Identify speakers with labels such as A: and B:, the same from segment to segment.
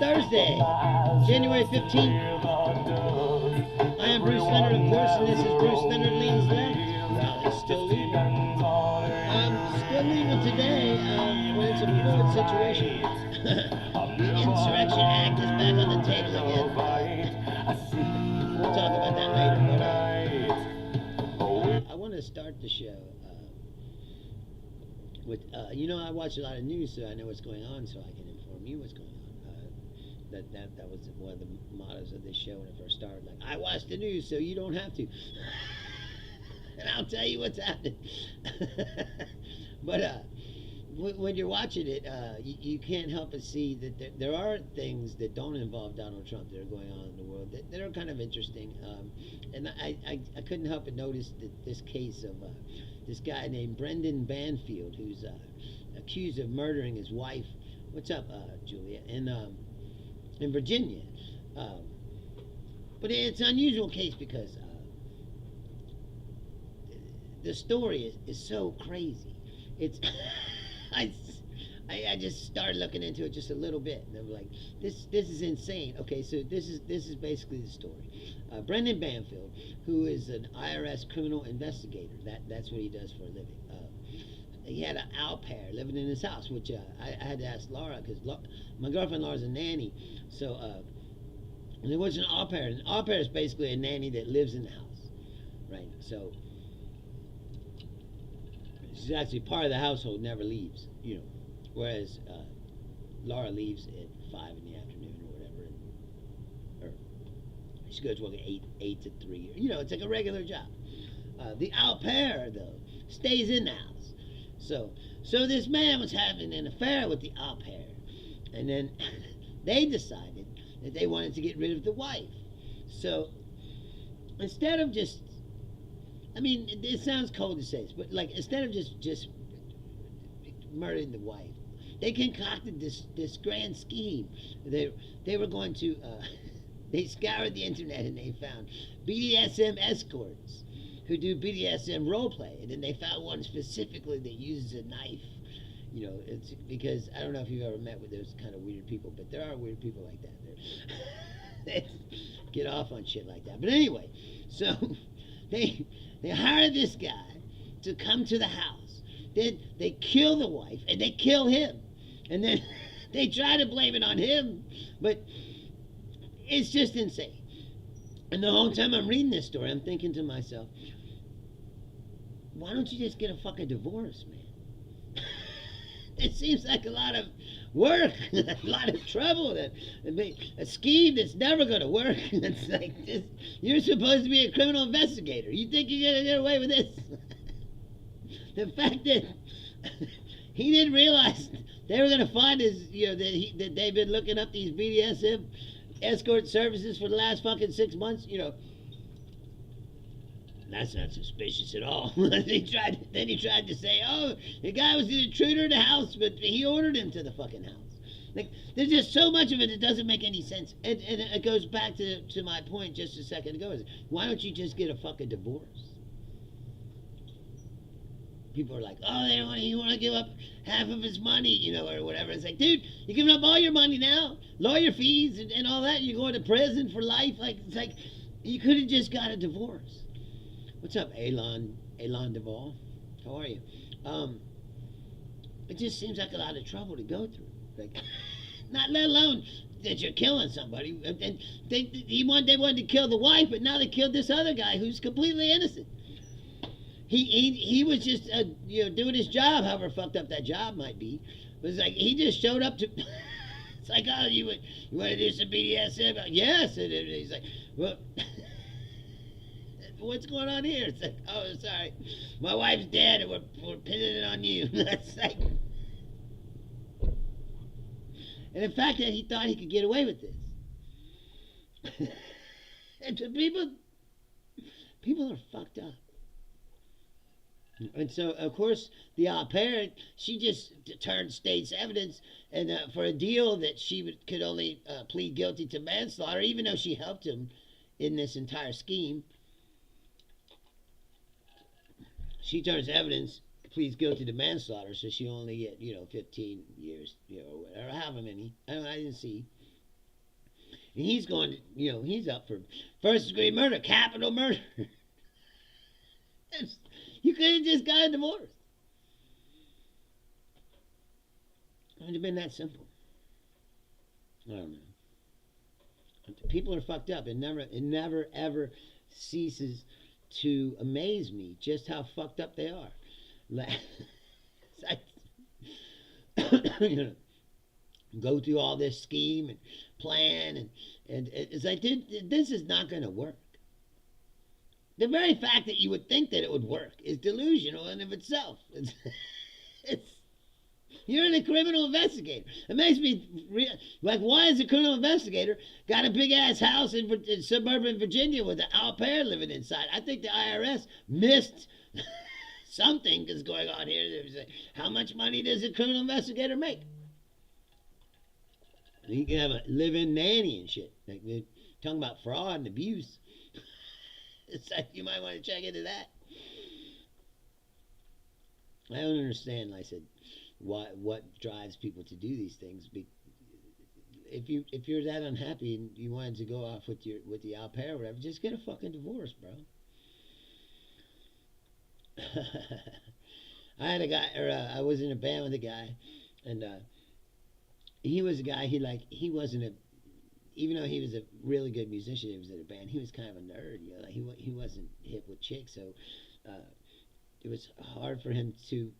A: Thursday, January 15th. I am Bruce Leonard, of course, and this is Bruce Leonard Leans Left. Well, it's still legal. Still legal today, but it's a fluid situation. The Insurrection Act is back on the table again. We'll talk about that later, but I want to start the show with, I watch a lot of news, so I know what's going on, so I can inform you what's going on. That was one of the mottos of this show when it first started. Like, I watch the news, so you don't have to. And I'll tell you what's happening. But when you're watching it, you can't help but see that there are things that don't involve Donald Trump that are going on in the world that are kind of interesting. And I couldn't help but notice that this case of this guy named Brendan Banfield, who's accused of murdering his wife. What's up, Julia? In Virginia. But it's an unusual case because the story is so crazy. It's I just started looking into it just a little bit, and I'm like, this is insane. Okay, so this is basically the story. Brendan Banfield, who is an IRS criminal investigator, that's what he does for a living. He had an au pair living in his house, which I had to ask Laura, because my girlfriend Laura's a nanny, so there was an au pair. An au pair is basically a nanny that lives in the house, right? So she's actually part of the household, never leaves, whereas Laura leaves at 5 in the afternoon or whatever, or she goes work at 8 to 3. It's like a regular job. The au pair, though, stays in the house. So this man was having an affair with the au pair, and then they decided that they wanted to get rid of the wife. So instead of just, it sounds cold to say this, but like instead of just murdering the wife, they concocted this grand scheme. They were going to they scoured the internet and they found BDSM escorts who do BDSM role play, and then they found one specifically that uses a knife. It's because I don't know if you've ever met with those kind of weird people, but there are weird people like that. They get off on shit like that. But anyway, so they hired this guy to come to the house. Then they kill the wife and they kill him, and then they try to blame it on him, but it's just insane. And the whole time I'm reading this story, I'm thinking to myself, why don't you just get a fucking divorce, man? It seems like a lot of work, a lot of trouble, a scheme that's never going to work. It's like this. You're supposed to be a criminal investigator. You think you're going to get away with this? The fact that he didn't realize they were going to find his, that they've been looking up these BDSM escort services for the last fucking 6 months, That's not suspicious at all. Then he tried to say, oh, the guy was an intruder in the house, but he ordered him to the fucking house. Like, there's just so much of it that doesn't make any sense. And it goes back to my point just a second ago. Is why don't you just get a fucking divorce? People are like, oh, you want to give up half of his money, or whatever. It's like, dude, you're giving up all your money now, lawyer fees and all that. You're going to prison for life. It's like you could have just got a divorce. What's up, Elon Duvall? How are you? It just seems like a lot of trouble to go through. Like, not let alone that you're killing somebody. And they wanted to kill the wife, but now they killed this other guy who's completely innocent. He was just doing his job, however fucked up that job might be. But it's like he just showed up to. It's like, oh, you want to do some BDSM? Yes. And he's like, well. What's going on here? It's like, oh, sorry, my wife's dead and we're pinning it on you. That's like, and the fact that he thought he could get away with this. And so people are fucked up. And so, of course, the au pair, she just turned state's evidence, and for a deal that she could only plead guilty to manslaughter, even though she helped him in this entire scheme. She turns evidence, pleads guilty to manslaughter, so she only get 15 years, or whatever, however many. I didn't see. And he's going to, he's up for first degree murder, capital murder. You could have just got a divorce. It would have been that simple. I don't know. People are fucked up. It never ever ceases to amaze me just how fucked up they are. Go through all this scheme and plan, and it's like, dude, this is not going to work. The very fact that you would think that it would work is delusional in of itself. It's you're a criminal investigator. It makes me like, why is a criminal investigator got a big ass house in suburban Virginia with an au pair living inside? I think the IRS missed something is going on here. How much money does a criminal investigator make? You can have a live-in nanny and shit. Like, they're talking about fraud and abuse. It's like, you might want to check into that. I don't understand, like I said, what drives people to do these things. If you're that unhappy and you wanted to go off with the au pair or whatever, just get a fucking divorce, bro. I had a guy, I was in a band with a guy, and he was a guy, he wasn't even though he was a really good musician, he was in a band, he was kind of a nerd, like he wasn't hip with chicks, so it was hard for him to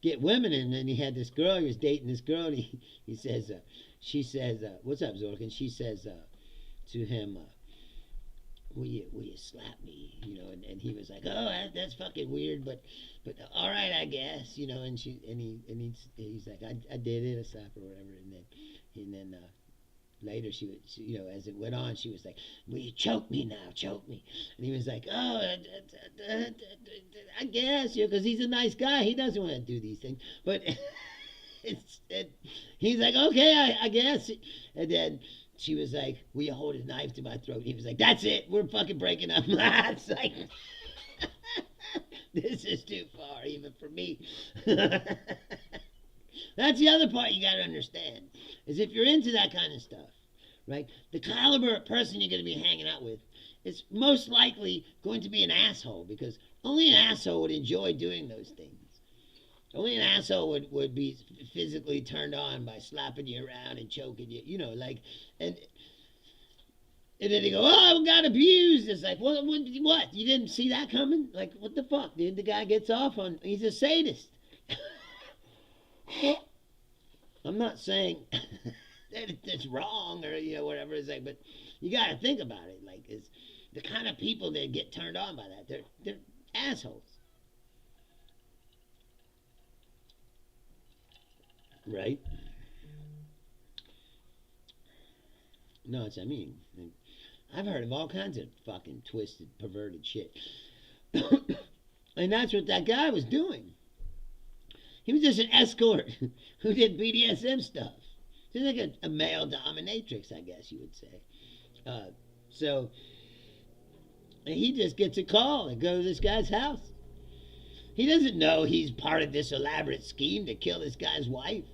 A: get women. And then he had this girl, he was dating this girl, and he says, she says, what's up, Zorkin? She says to him, will you slap me, and he was like, oh, that's fucking weird, but all right, I guess, and he's like, I did it, I slapped her or whatever, and then later she as it went on, she was like, will you choke me now, choke me, and he was like, oh, I guess, because he's a nice guy, he doesn't want to do these things, but he's like, okay, I guess, and then she was like, will you hold a knife to my throat? He was like, that's it, we're fucking breaking up. It's like, this is too far even for me. That's the other part you got to understand, is if you're into that kind of stuff, right, the caliber of person you're going to be hanging out with is most likely going to be an asshole, because only an asshole would enjoy doing those things. Only an asshole would be physically turned on by slapping you around and choking you, and then they go, oh, I got abused. It's like, what? You didn't see that coming? Like, what the fuck, dude? The guy gets off on, he's a sadist. I'm not saying that it's wrong or, whatever it's like, but you got to think about it. Like, it's the kind of people that get turned on by that. They're assholes. Right? No, it's, I've heard of all kinds of fucking twisted, perverted shit. And that's what that guy was doing. He was just an escort who did BDSM stuff. He's like a male dominatrix, I guess you would say. So, and he just gets a call and goes to this guy's house. He doesn't know he's part of this elaborate scheme to kill this guy's wife.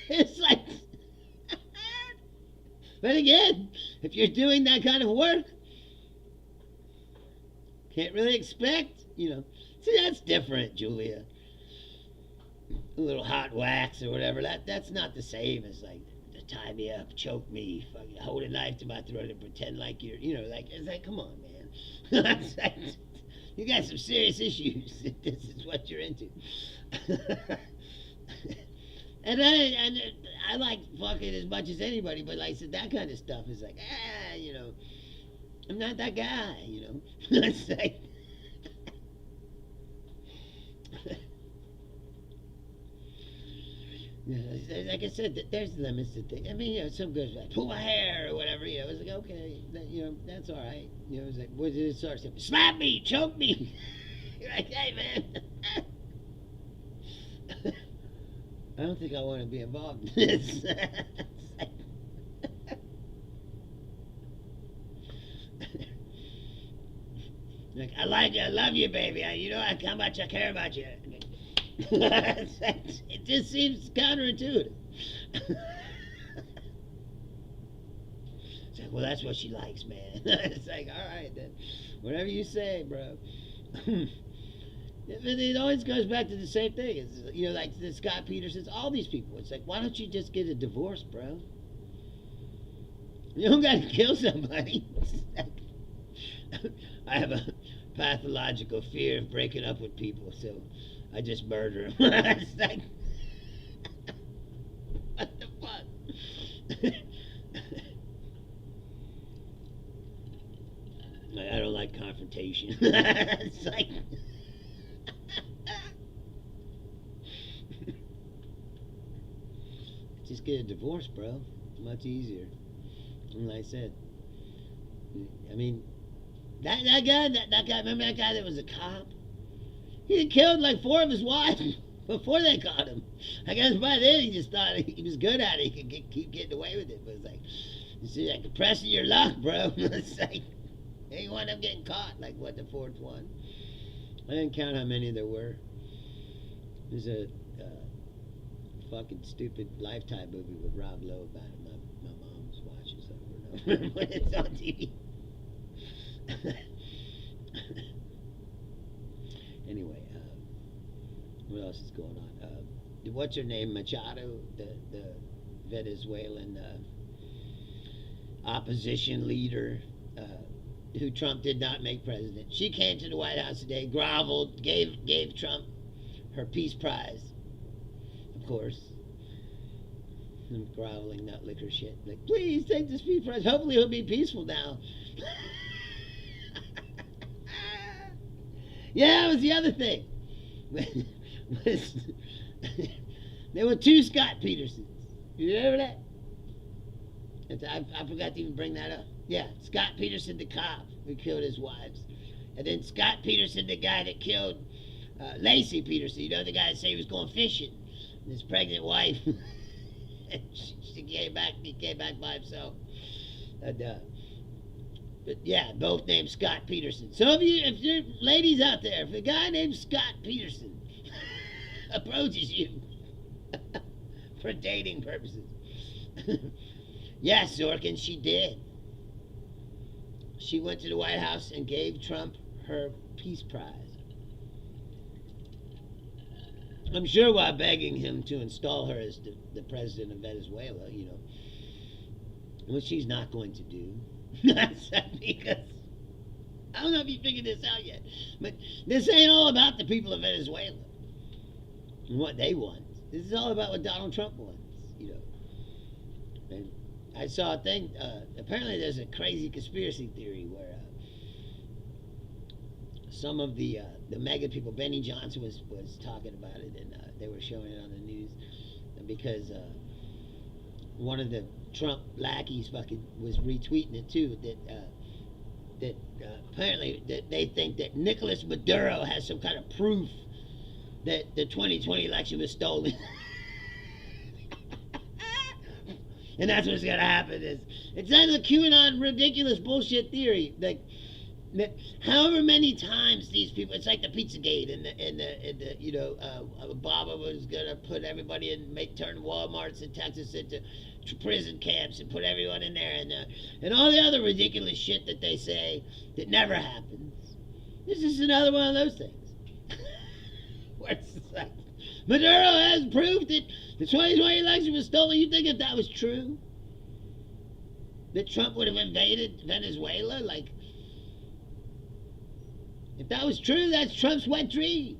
A: It's like, but again, if you're doing that kind of work, can't really expect, See, that's different, Julia. A little hot wax or whatever. That's not the same as like to tie me up, choke me, fucking hold a knife to my throat and pretend like you're, it's like, come on, man. Like, you got some serious issues if this is what you're into. And I like fucking as much as anybody, but like I said, that kind of stuff is like, I'm not that guy, It's like, like I said, there's limits to things. Some girls like, pull my hair or whatever, It's like, okay, that's all right. It's like, what did it start? Slap me, choke me. You're like, hey, man. I don't think I want to be involved in this. Like, I like you, I love you, baby. How much I care about you. It just seems counterintuitive. It's like, well, that's what she likes, man. It's like, all right, then. Whatever you say, bro. It always goes back to the same thing. It's, like the Scott Petersons, all these people. It's like, why don't you just get a divorce, bro? You don't got to kill somebody. I have a pathological fear of breaking up with people, so I just murder them. It's like, what the fuck? I don't like confrontation. It's like... Just get a divorce, bro. Much easier. And like I said, I mean, that guy, remember that guy that was a cop? He had killed like 4 of his wives before they caught him. I guess by then he just thought he was good at it. He could keep getting away with it. But it's like, you see, like pressing your luck, bro. It's like, he wound up getting caught. Like, what, the 4th one? I didn't count how many there were. There's a fucking stupid Lifetime movie with Rob Lowe about it. My mom watches over and over when it's on TV. Anyway, what else is going on? What's her name? Machado, the Venezuelan opposition leader who Trump did not make president. She came to the White House today, groveled, gave Trump her Peace Prize. Of course. Some groveling nut liquor shit. Like, please take this Peace Prize. Hopefully he'll be peaceful now. Yeah, that was the other thing. There were 2 Scott Petersons. You remember that? I forgot to even bring that up. Yeah, Scott Peterson, the cop who killed his wives. And then Scott Peterson, the guy that killed Lacey Peterson. You know, the guy that said he was going fishing. And his pregnant wife. He came back by himself. And, but yeah, both named Scott Peterson. So if you're ladies out there, if a guy named Scott Peterson approaches you for dating purposes, yes, Zorkin, she did. She went to the White House and gave Trump her Peace Prize. I'm sure while begging him to install her as the president of Venezuela, which she's not going to do. Because I don't know if you figured this out yet, but this ain't all about the people of Venezuela and what they want. This is all about what Donald Trump wants, And I saw a thing. Apparently, there's a crazy conspiracy theory where some of the mega people, Benny Johnson was talking about it, and they were showing it on the news because one of the Trump lackeys fucking was retweeting it too. That apparently that they think that Nicolas Maduro has some kind of proof that the 2020 election was stolen. And that's what's gonna happen. It's not a QAnon ridiculous bullshit theory. Like, however many times these people, it's like the Pizzagate and the Obama was gonna put everybody turn Walmarts in Texas into prison camps and put everyone in there, and all the other ridiculous shit that they say that never happens. This is another one of those things. Where it's like, Maduro has proof that the 2020 election was stolen. You think if that was true, that Trump would have invaded Venezuela? Like, if that was true, that's Trump's wet dream.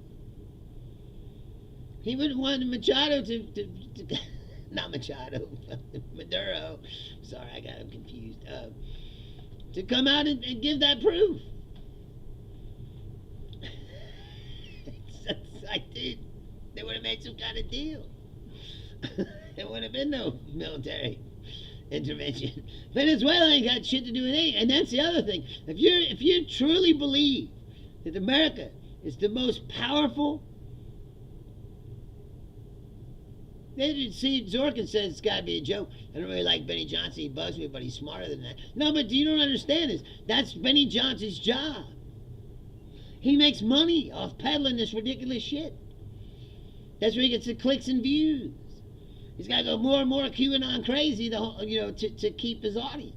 A: He would have wanted Machado to not Machado, Maduro. Sorry, I got him confused. To come out and give that proof. It's like, dude, they would have made some kind of deal. There would have been no military intervention. Venezuela ain't got shit to do with anything. And that's the other thing. If you truly believe that America is the most powerful, see, Zorkin says it's got to be a joke. I don't really like Benny Johnson. He bugs me, but he's smarter than that. No, but you don't understand this. That's Benny Johnson's job. He makes money off peddling this ridiculous shit. That's where he gets the clicks and views. He's got to go more and more QAnon crazy, to keep his audience.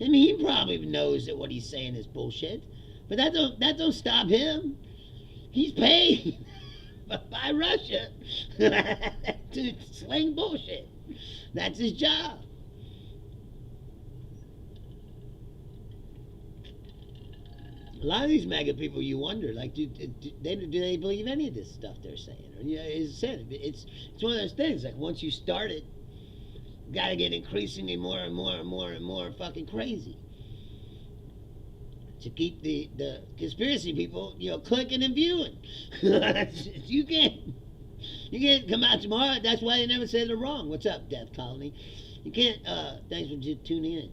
A: I mean, he probably knows that what he's saying is bullshit, but that don't stop him. He's paid by Russia to sling bullshit. That's his job. A lot of these MAGA people, you wonder, like, do they believe any of this stuff they're saying? Or, as I said, it's one of those things. Like, once you start it, you got to get increasingly more and more and more and more fucking crazy to keep the conspiracy people, clicking and viewing. you can't come out tomorrow. That's why they never say they're wrong. What's up, Death Colony? You can't. Thanks for tuning in.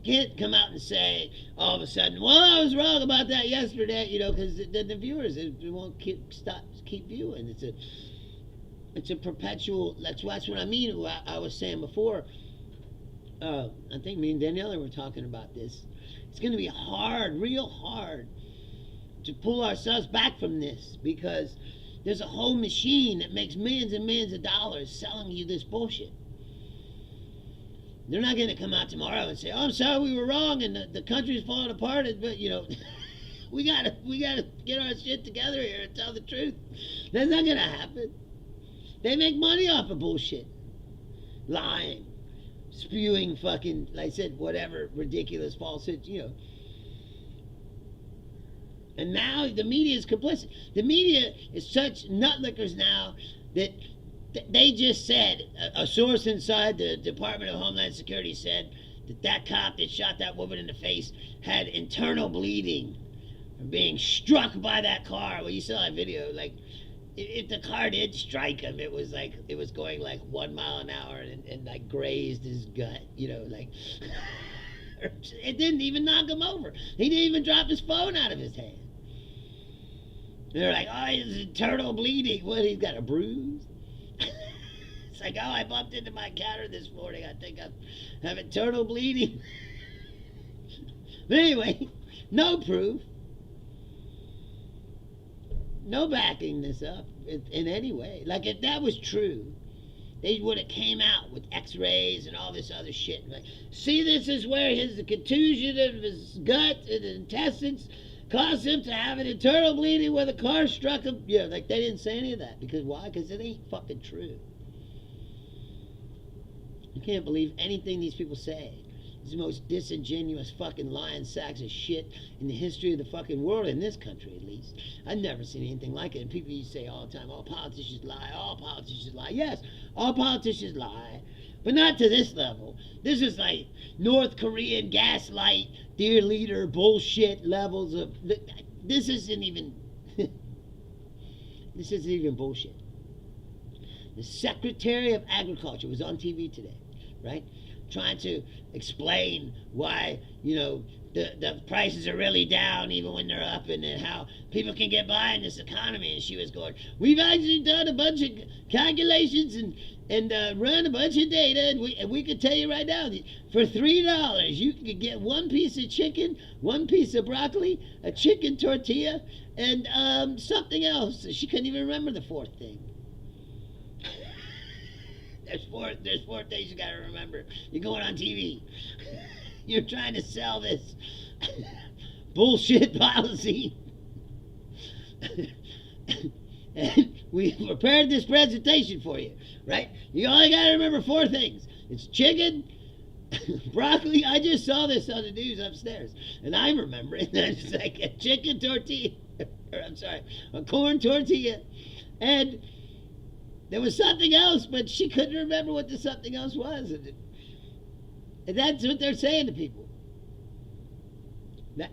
A: Can't come out and say all of a sudden, well, I was wrong about that yesterday, because the viewers, they won't keep viewing. It's a perpetual. That's what I mean. What I was saying before. I think me and Daniela were talking about this. It's going to be hard, real hard, to pull ourselves back from this, because there's a whole machine that makes millions and millions of dollars selling you this bullshit. They're not going to come out tomorrow and say, "Oh, I'm sorry, we were wrong, and the country's falling apart." But we gotta get our shit together here and tell the truth. That's not going to happen. They make money off of bullshit, lying, spewing fucking, like I said, whatever ridiculous falsehoods, And now the media is complicit. The media is such nutlickers now that they just said, a source inside the Department of Homeland Security said that cop that shot that woman in the face had internal bleeding from being struck by that car. Well, you saw that video. Like, if the car did strike him, it was going like 1 mile an hour and like grazed his gut. Like it didn't even knock him over. He didn't even drop his phone out of his hand. They're like, oh, he's internal bleeding. What? He's got a bruise. It's like, oh, I bumped into my counter this morning. I think I have internal bleeding. But anyway, no proof. No backing this up in any way. Like, if that was true, they would have came out with x-rays and all this other shit. Like, see, this is where the contusion of his gut and intestines caused him to have an internal bleeding where the car struck him. Like, they didn't say any of that. Because why? Because it ain't fucking true. You can't believe anything these people say. It's the most disingenuous fucking lying sacks of shit in the history of the fucking world, in this country at least. I've never seen anything like it. And people used to say all the time, all politicians lie, all politicians lie. Yes, all politicians lie, but not to this level. This is like North Korean gaslight, dear leader bullshit levels of... This isn't even... This isn't even bullshit. The Secretary of Agriculture was on TV today, right? Trying to explain why, the prices are really down even when they're up, and how people can get by in this economy. And she was going, we've actually done a bunch of calculations and run a bunch of data, and we could tell you right now, for $3, you could get one piece of chicken, one piece of broccoli, a chicken tortilla, and something else. She couldn't even remember the fourth thing. There's four things you gotta remember. You're going on TV. You're trying to sell this bullshit policy. And we prepared this presentation for you, right? You only gotta remember four things. It's chicken, broccoli. I just saw this on the news upstairs, and I'm remembering that it's like a chicken tortilla, or I'm sorry, a corn tortilla, and there was something else, but she couldn't remember what the something else was. And that's what they're saying to people.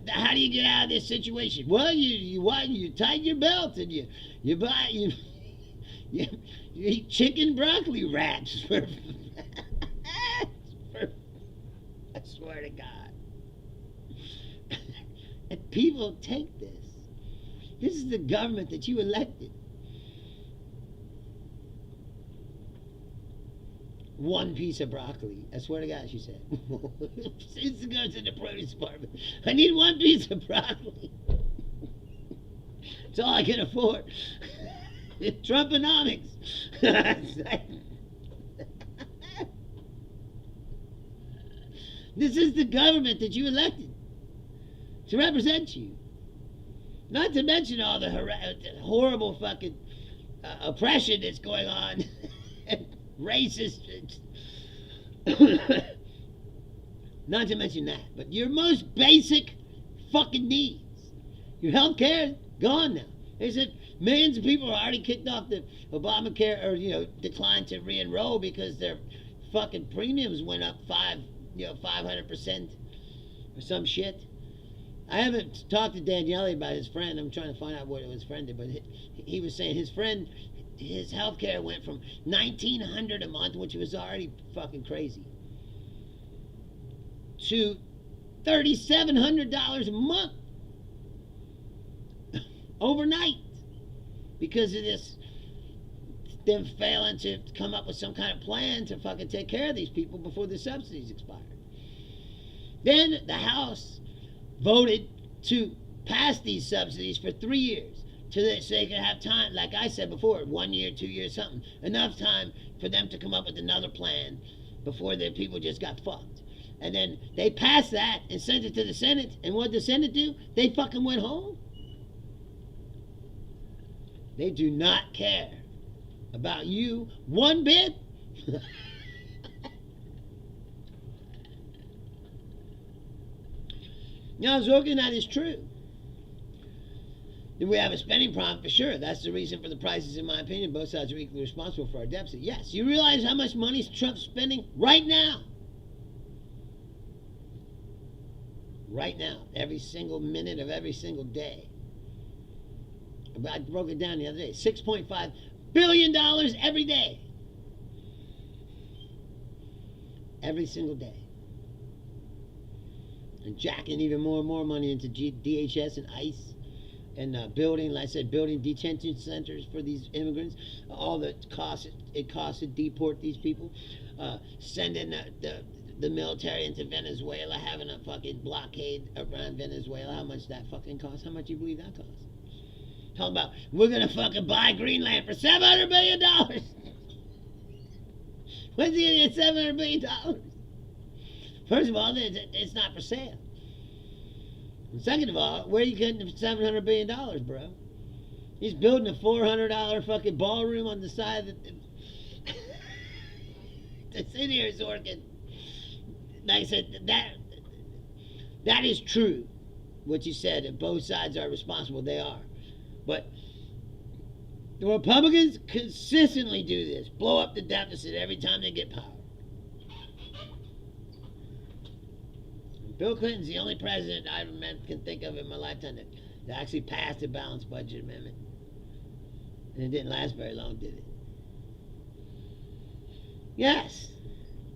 A: How do you get out of this situation? Well, you tighten your belt and you eat chicken broccoli wraps for I swear to God. And people take this. This is the government that you elected. One piece of broccoli. I swear to God, she said. She goes to the produce department. I need one piece of broccoli. It's all I can afford. Trumponomics. This is the government that you elected to represent you. Not to mention all the horrible fucking oppression that's going on. Racist. Not to mention that. But your most basic fucking needs. Your health care, gone now. They said millions of people are already kicked off the Obamacare, or, declined to re-enroll because their fucking premiums went up 500% or some shit. I haven't talked to Daniele about his friend. I'm trying to find out what his friend did, but he was saying his health care went from $1,900 a month, which was already fucking crazy, to $3,700 a month overnight because of them failing to come up with some kind of plan to fucking take care of these people before the subsidies expired. Then the House voted to pass these subsidies for 3 years so they could have time, like I said before, 1 year, 2 years, something. Enough time for them to come up with another plan before the people just got fucked. And then they passed that and sent it to the Senate. And what did the Senate do? They fucking went home. They do not care about you one bit. Now, Zorkin, that is true. Do we have a spending problem? For sure. That's the reason for the prices, in my opinion. Both sides are equally responsible for our deficit. Yes. You realize how much money Trump's spending right now? Right now. Every single minute of every single day. I broke it down the other day. $6.5 billion every day. Every single day. And jacking even more and more money into DHS and ICE, and building, like I said, building detention centers for these immigrants. All the costs it costs to deport these people. Sending the military into Venezuela, having a fucking blockade around Venezuela. How much that fucking costs? How much do you believe that costs? Talking about, we're gonna fucking buy Greenland for $700 billion. When's he gonna get $700 billion? First of all, it's not for sale. And second of all, where are you getting the $700 billion, bro? He's building a $400 fucking ballroom on the side of the city here, Zorkin. Like I said, that is true, what you said, that both sides are responsible. They are. But the Republicans consistently do this. Blow up the deficit every time they get power. Bill Clinton's the only president I can think of in my lifetime that actually passed a balanced budget amendment. And it didn't last very long, did it? Yes,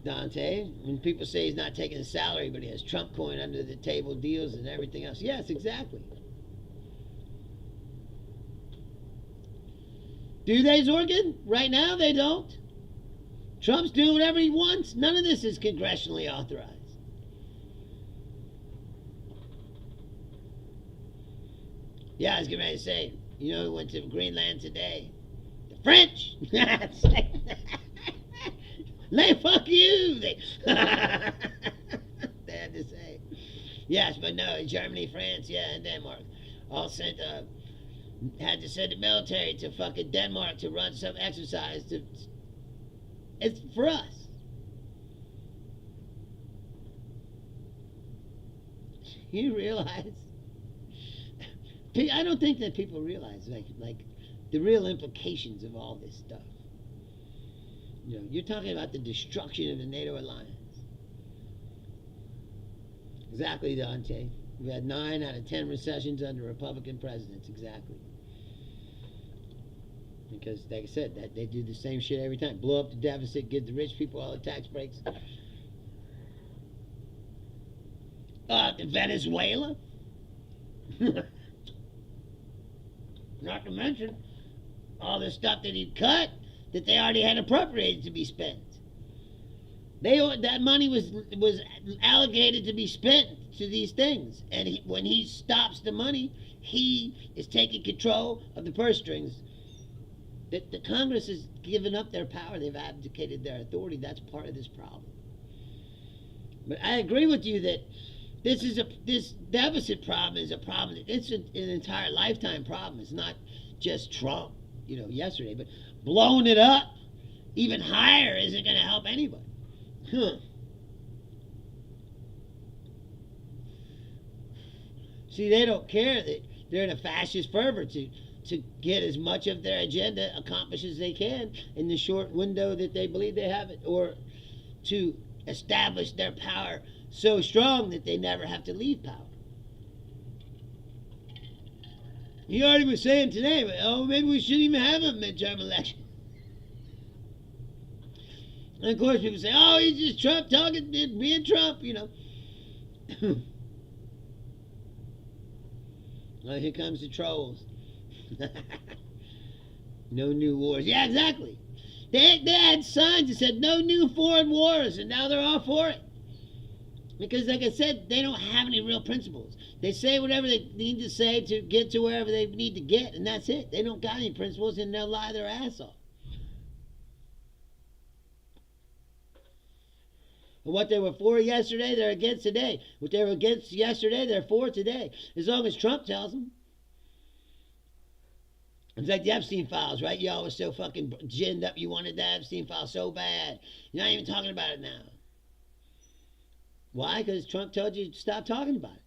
A: Dante. When people say he's not taking a salary, but he has Trump coin under the table deals and everything else. Yes, exactly. Do they, Zorkin? Right now, they don't. Trump's doing whatever he wants. None of this is congressionally authorized. Yeah, I was getting ready to say, who went to Greenland today? The French! Fuck you! They had to say. Yes, but no, Germany, France, and Denmark all sent, had to send the military to fucking Denmark to run some exercise. It's for us. You realize? I don't think that people realize like the real implications of all this stuff. You're talking about the destruction of the NATO alliance. Exactly, Dante. We've had 9 out of 10 recessions under Republican presidents. Exactly. Because, like I said, that they do the same shit every time. Blow up the deficit, give the rich people all the tax breaks. Venezuela? Not to mention all the stuff that he cut that they already had appropriated to be spent. That money was allocated to be spent to these things, and when he stops the money, he is taking control of the purse strings. The Congress has given up their power. They've abdicated their authority. That's part of this problem. But I agree with you that this deficit problem is a problem. It's an entire lifetime problem. It's not just Trump, yesterday, but blowing it up even higher isn't going to help anybody. Huh. See, they don't care that they're in a fascist fervor to get as much of their agenda accomplished as they can in the short window that they believe they have it, or to establish their power so strong that they never have to leave power. He already was saying today, maybe we shouldn't even have a midterm election. And of course people say, he's just Trump talking, being Trump, Well, here comes the trolls. No new wars. Yeah, exactly. They had signs that said no new foreign wars, and now they're all for it. Because, like I said, they don't have any real principles. They say whatever they need to say to get to wherever they need to get, and that's it. They don't got any principles, and they'll lie their ass off. And what they were for yesterday, they're against today. What they were against yesterday, they're for today. As long as Trump tells them. It's like the Epstein files, right? Y'all was so fucking ginned up. You wanted that Epstein file so bad. You're not even talking about it now. Why? Because Trump told you to stop talking about it.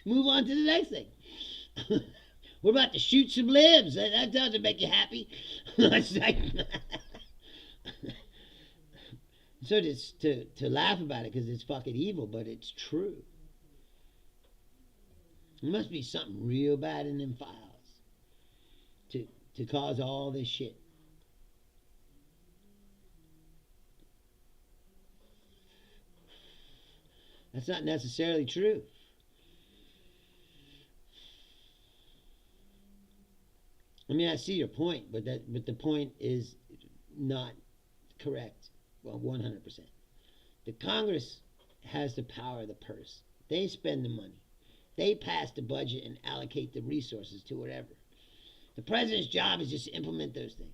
A: Move on to the next thing. We're about to shoot some libs. That doesn't make you happy. It's like... So to laugh about it because it's fucking evil, but it's true. There must be something real bad in them files to cause all this shit. That's not necessarily true. I mean, I see your point, but the point is not correct. Well, 100%. The Congress has the power of the purse. They spend the money. They pass the budget and allocate the resources to whatever. The president's job is just to implement those things.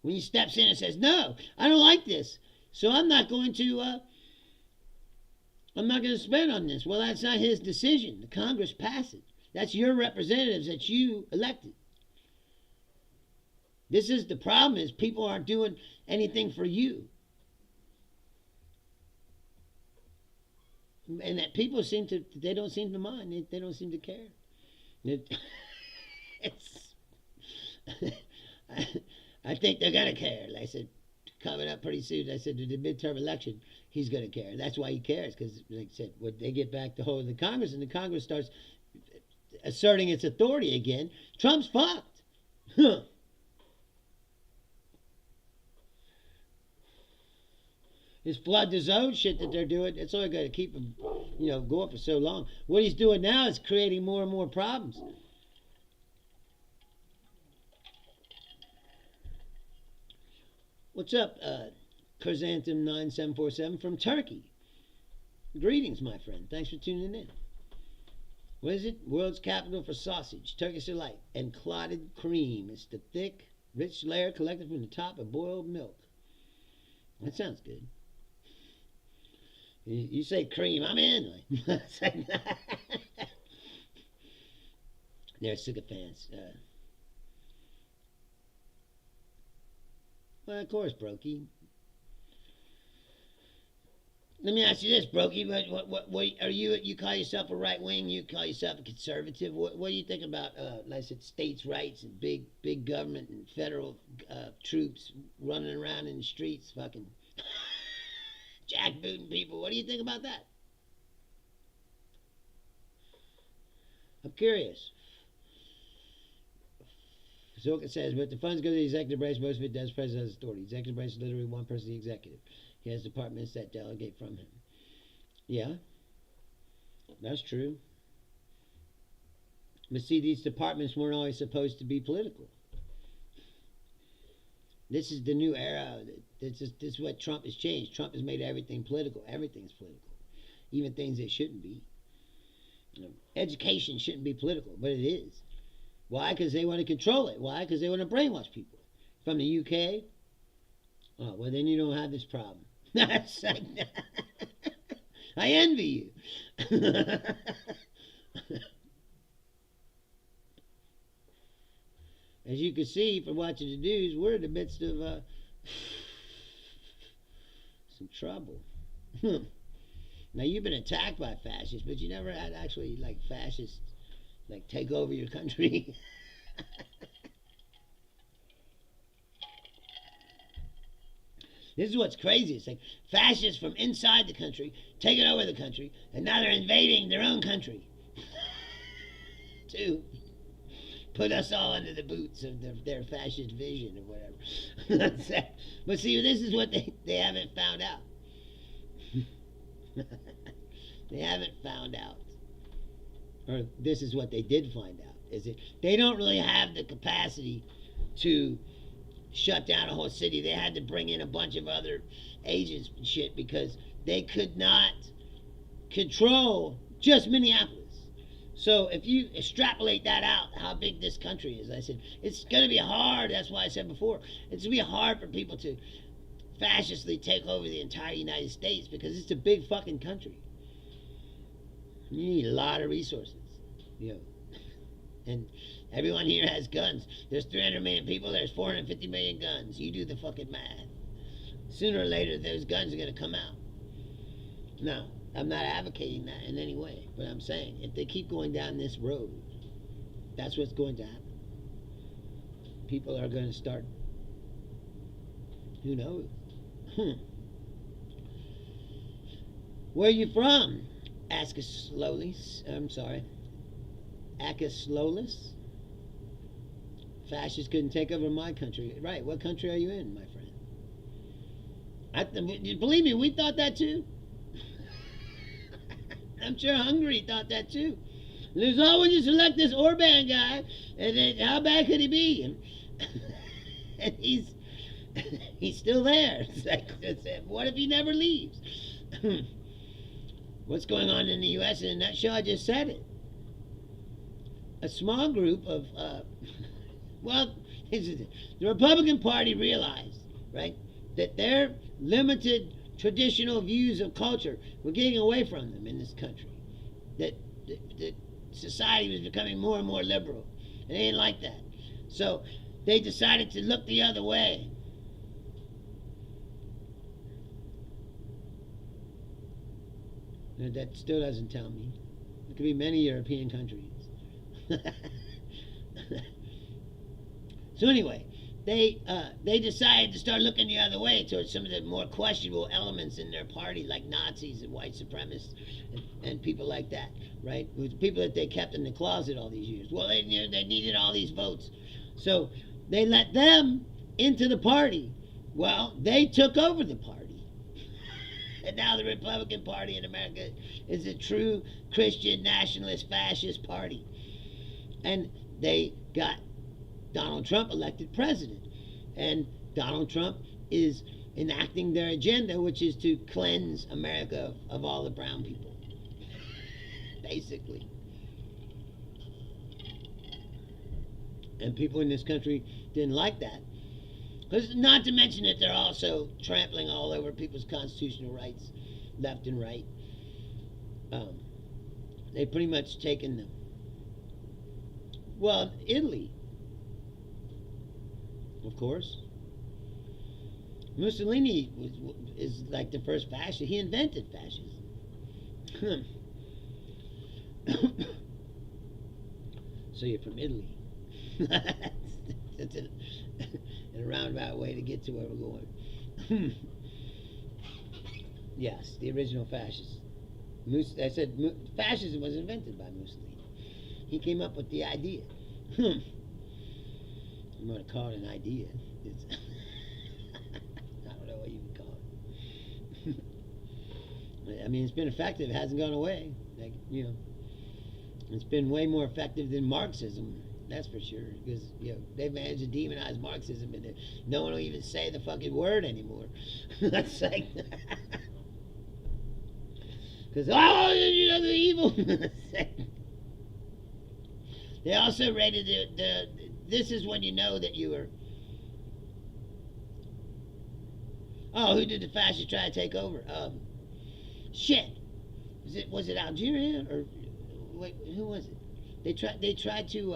A: When he steps in and says, no, I don't like this, so I'm not going to spend on this. Well, that's not his decision. The Congress passed it. That's your representatives that you elected. This is the problem, is people aren't doing anything for you. And that people they don't seem to mind. They don't seem to care. I think they're going to care. Like I said, coming up pretty soon, I said, the midterm election, he's going to care. That's why he cares, because, like I said, when they get back to hold the Congress and the Congress starts asserting its authority again, Trump's fucked. Huh. This flood the zone shit that they're doing, it's only going to keep them, going for so long. What he's doing now is creating more and more problems. What's up, Chrysanthemum 9747 from Turkey? Greetings, my friend. Thanks for tuning in. What is it? World's capital for sausage, Turkish delight, and clotted cream. It's the thick, rich layer collected from the top of boiled milk. That sounds good. You say cream, I'm in. They're sycophants. Well, of course, Brokey. Let me ask you this, Brokey. What are you? You call yourself a right wing? You call yourself a conservative? What do you think about, like I said, states' rights and big government and federal troops running around in the streets, fucking jackbooting people? What do you think about that? I'm curious. So it says, but the funds go to the executive branch. Most of it does. President has authority. Executive branch is literally one person, the executive. He has departments that delegate from him. Yeah, that's true. But see, these departments weren't always supposed to be political. This is the new era. This is what Trump has changed. Trump has made everything political. Everything's political. Even things that shouldn't be. Education shouldn't be political, but it is. Why? Because they want to control it. Why? Because they want to brainwash people. From the UK? Oh, well, then you don't have this problem. That's like I envy you. As you can see from watching the news, we're in the midst of some trouble. Now, you've been attacked by fascists, but you never had actually like fascists like take over your country. This is what's crazy. It's like fascists from inside the country taking over the country, and now they're invading their own country to put us all under the boots of their fascist vision or whatever. But see, this is what they haven't found out. They haven't found out. Or this is what they did find out. Is that they don't really have the capacity to shut down a whole city. They had to bring in a bunch of other agents and shit because they could not control just Minneapolis. So if you extrapolate that out, how big this country is, I said, it's going to be hard. That's why I said before, it's going to be hard for people to fascistly take over the entire United States because it's a big fucking country. You need a lot of resources, you know. And everyone here has guns. There's 300 million people. There's 450 million guns. You do the fucking math. Sooner or later, those guns are going to come out. Now, I'm not advocating that in any way, but I'm saying if they keep going down this road, that's what's going to happen. People are going to start. Who knows? Where are you from? Ask us slowly. I'm sorry. Akaslolus. Fascists couldn't take over my country. Right, what country are you in, my friend? Believe me, we thought that too. I'm sure Hungary thought that too. There's always you select this Orban guy, and then how bad could he be? And he's still there. It's like, what if he never leaves? What's going on in the U.S. in a nutshell? I just said it. A small group of, well, the Republican Party realized, right, that their limited traditional views of culture were getting away from them in this country. That society was becoming more and more liberal. And they didn't like that. So they decided to look the other way. That still doesn't tell me. It could be many European countries. So anyway, they decided to start looking the other way towards some of the more questionable elements in their party, like Nazis and white supremacists and people like that, right? It was people that they kept in the closet all these years. Well, they needed all these votes. So they let them into the party. Well, they took over the party. And now the Republican Party in America is a true Christian nationalist fascist party. And they got Donald Trump elected president. And Donald Trump is enacting their agenda, which is to cleanse America of all the brown people. Basically. And people in this country didn't like that. Because not to mention that they're also trampling all over people's constitutional rights, left and right. They've pretty much taken them. Well, Italy, of course. Mussolini is like the first fascist. He invented fascism. So you're from Italy. That's in a roundabout way to get to where we're going. Yes, the original fascist. I said fascism was invented by Mussolini. He came up with the idea. I'm going to call it an idea. I don't know what you would call it. I mean, it's been effective. It hasn't gone away. Like, you know, it's been way more effective than Marxism. That's for sure. Because, you know, they've managed to demonize Marxism, and no one will even say the fucking word anymore. That's like, because oh, you know, the evil. They also rated this is when you know that you were. Oh, who did the fascists try to take over? Shit. Was it Algeria or wait? Who was it? They tried to.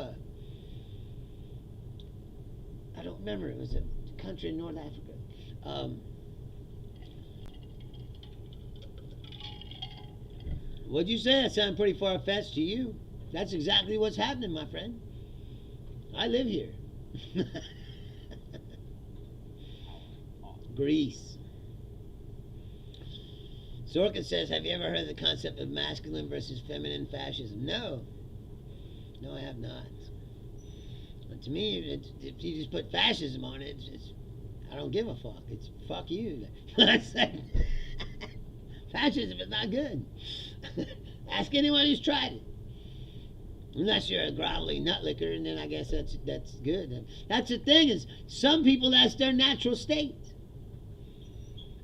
A: I don't remember. It was a country in North Africa. Um, what'd you say? That sounded pretty far fetched to you. That's exactly what's happening, my friend. I live here. Greece. Sorkin says, have you ever heard of the concept of masculine versus feminine fascism? No. No, I have not. But to me, if you just put fascism on it, I don't give a fuck. It's fuck you. Fascism is not good. Ask anyone who's tried it. Unless you're a groveling nutlicker, and then I guess that's good. That's the thing is, some people, that's their natural state.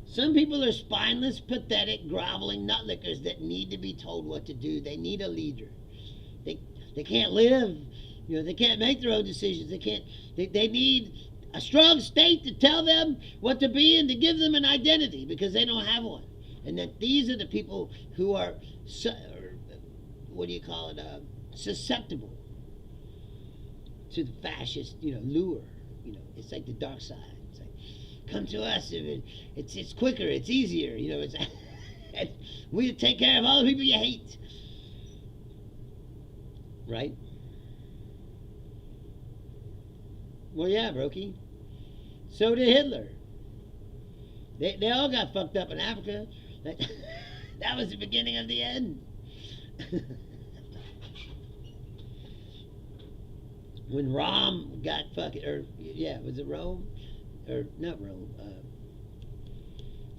A: Some people are spineless, pathetic, groveling nutlickers that need to be told what to do. They need a leader. They can't live. You know, they can't make their own decisions. They need a strong state to tell them what to be and to give them an identity because they don't have one. And that these are the people who are, what do you call it, susceptible to the fascist, lure. It's like the dark side. It's like, come to us. It's quicker. It's easier. We take care of all the people you hate. Right? Well, yeah, Brokey. So did Hitler. They all got fucked up in Africa. That was the beginning of the end. When Rome got fucking, was it Rome? Or not Rome.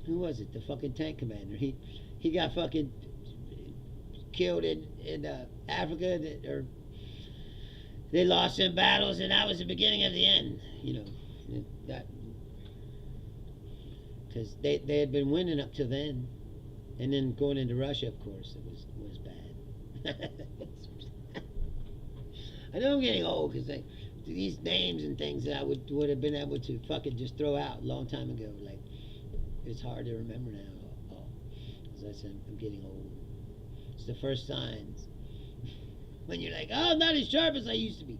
A: Who was it? The fucking tank commander. He got fucking killed in Africa, or they lost in battles, and that was the beginning of the end. That because they had been winning up to then, and then going into Russia, of course, it was bad. I know I'm getting old because these names and things that I would have been able to fucking just throw out a long time ago. Like, it's hard to remember now. As I said, I'm getting old. It's the first signs when you're like, oh, I'm not as sharp as I used to be.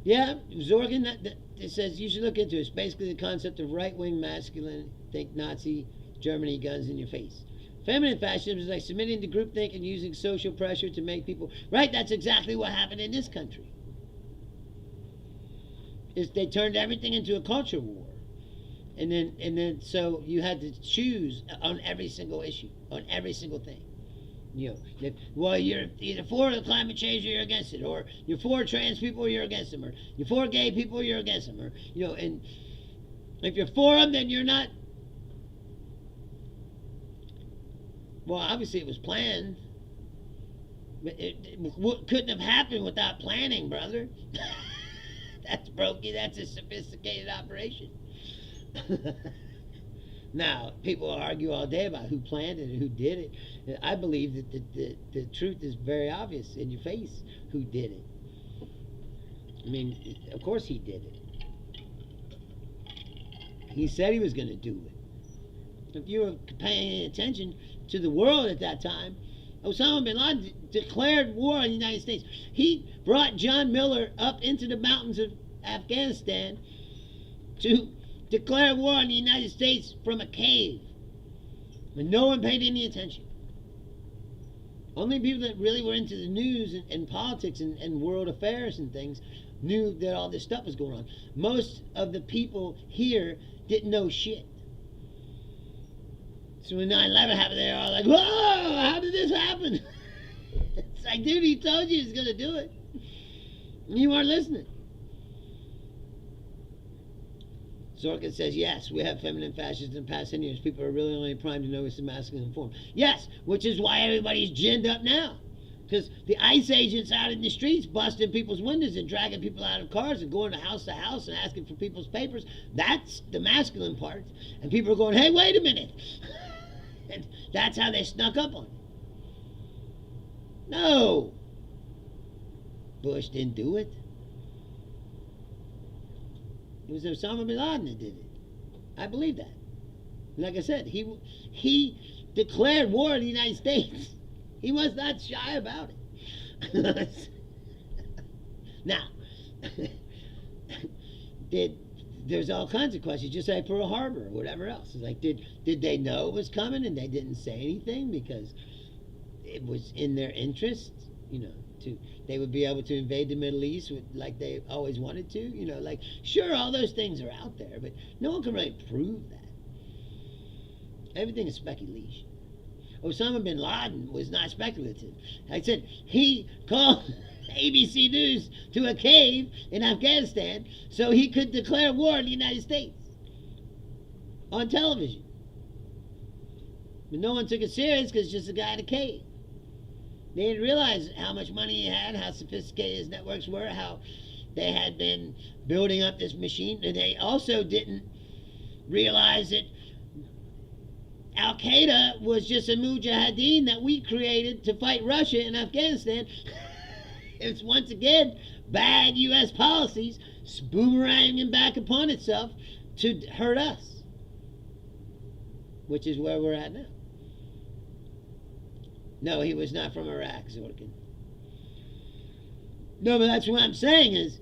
A: Yeah, Zorgan, it says you should look into it. It's basically the concept of right-wing masculine, think Nazi Germany, guns in your face. Feminine fascism is like submitting to groupthink and using social pressure to make people... Right, that's exactly what happened in this country. They turned everything into a culture war. And then so you had to choose on every single issue, on every single thing. Well, you're either for the climate change or you're against it, or you're for trans people or you're against them, or you're for gay people or you're against them, or and if you're for them, then you're not. Well, obviously it was planned, but it couldn't have happened without planning, brother. That's brokey. That's a sophisticated operation. Now, people argue all day about who planned it and who did it. I believe that the truth is very obvious in your face who did it. I mean, of course he did it. He said he was going to do it. If you were paying attention to the world at that time, Osama bin Laden declared war on the United States. He brought John Miller up into the mountains of Afghanistan to declare war on the United States from a cave when no one paid any attention. Only people that really were into the news and politics and world affairs and things knew that all this stuff was going on. Most of the people here didn't know shit. So when 9/11 happened, they were all like, whoa, how did this happen? It's like, dude, he told you he was going to do it. And you weren't listening. Zorkin says, yes, we have feminine fascists in the past 10 years. People are really only primed to know it's a masculine form. Yes, which is why everybody's ginned up now. Because the ICE agents out in the streets busting people's windows and dragging people out of cars and going to house and asking for people's papers. That's the masculine part. And people are going, hey, wait a minute. And that's how they snuck up on it. No. Bush didn't do it. It was Osama bin Laden that did it. I believe that. Like I said, he declared war on the United States. He was not shy about it. Now, there's all kinds of questions, just like Pearl Harbor or whatever else. It's like, did they know it was coming and they didn't say anything because it was in their interest, they would be able to invade the Middle East like they always wanted to, like, sure, all those things are out there, but no one can really prove that. Everything is speculation. Osama bin Laden was not speculative. I said he called ABC News to a cave in Afghanistan so he could declare war on the United States on television. But no one took it serious because it's just a guy in a cave. They didn't realize how much money he had, how sophisticated his networks were, how they had been building up this machine. And they also didn't realize that Al-Qaeda was just a mujahideen that we created to fight Russia in Afghanistan. It's once again bad U.S. policies boomeranging back upon itself to hurt us, which is where we're at now. No, he was not from Iraq, Zorkin. No, but that's what I'm saying is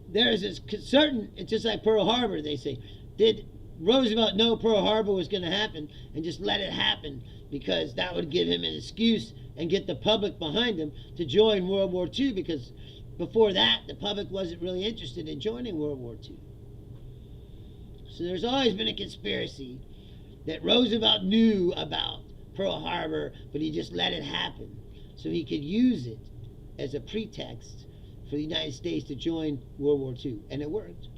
A: there is this certain, it's just like Pearl Harbor, they say. Did Roosevelt know Pearl Harbor was going to happen and just let it happen because that would give him an excuse and get the public behind him to join World War II, because before that, the public wasn't really interested in joining World War II. So there's always been a conspiracy that Roosevelt knew about Pearl Harbor, but he just let it happen so he could use it as a pretext for the United States to join World War II. And it worked.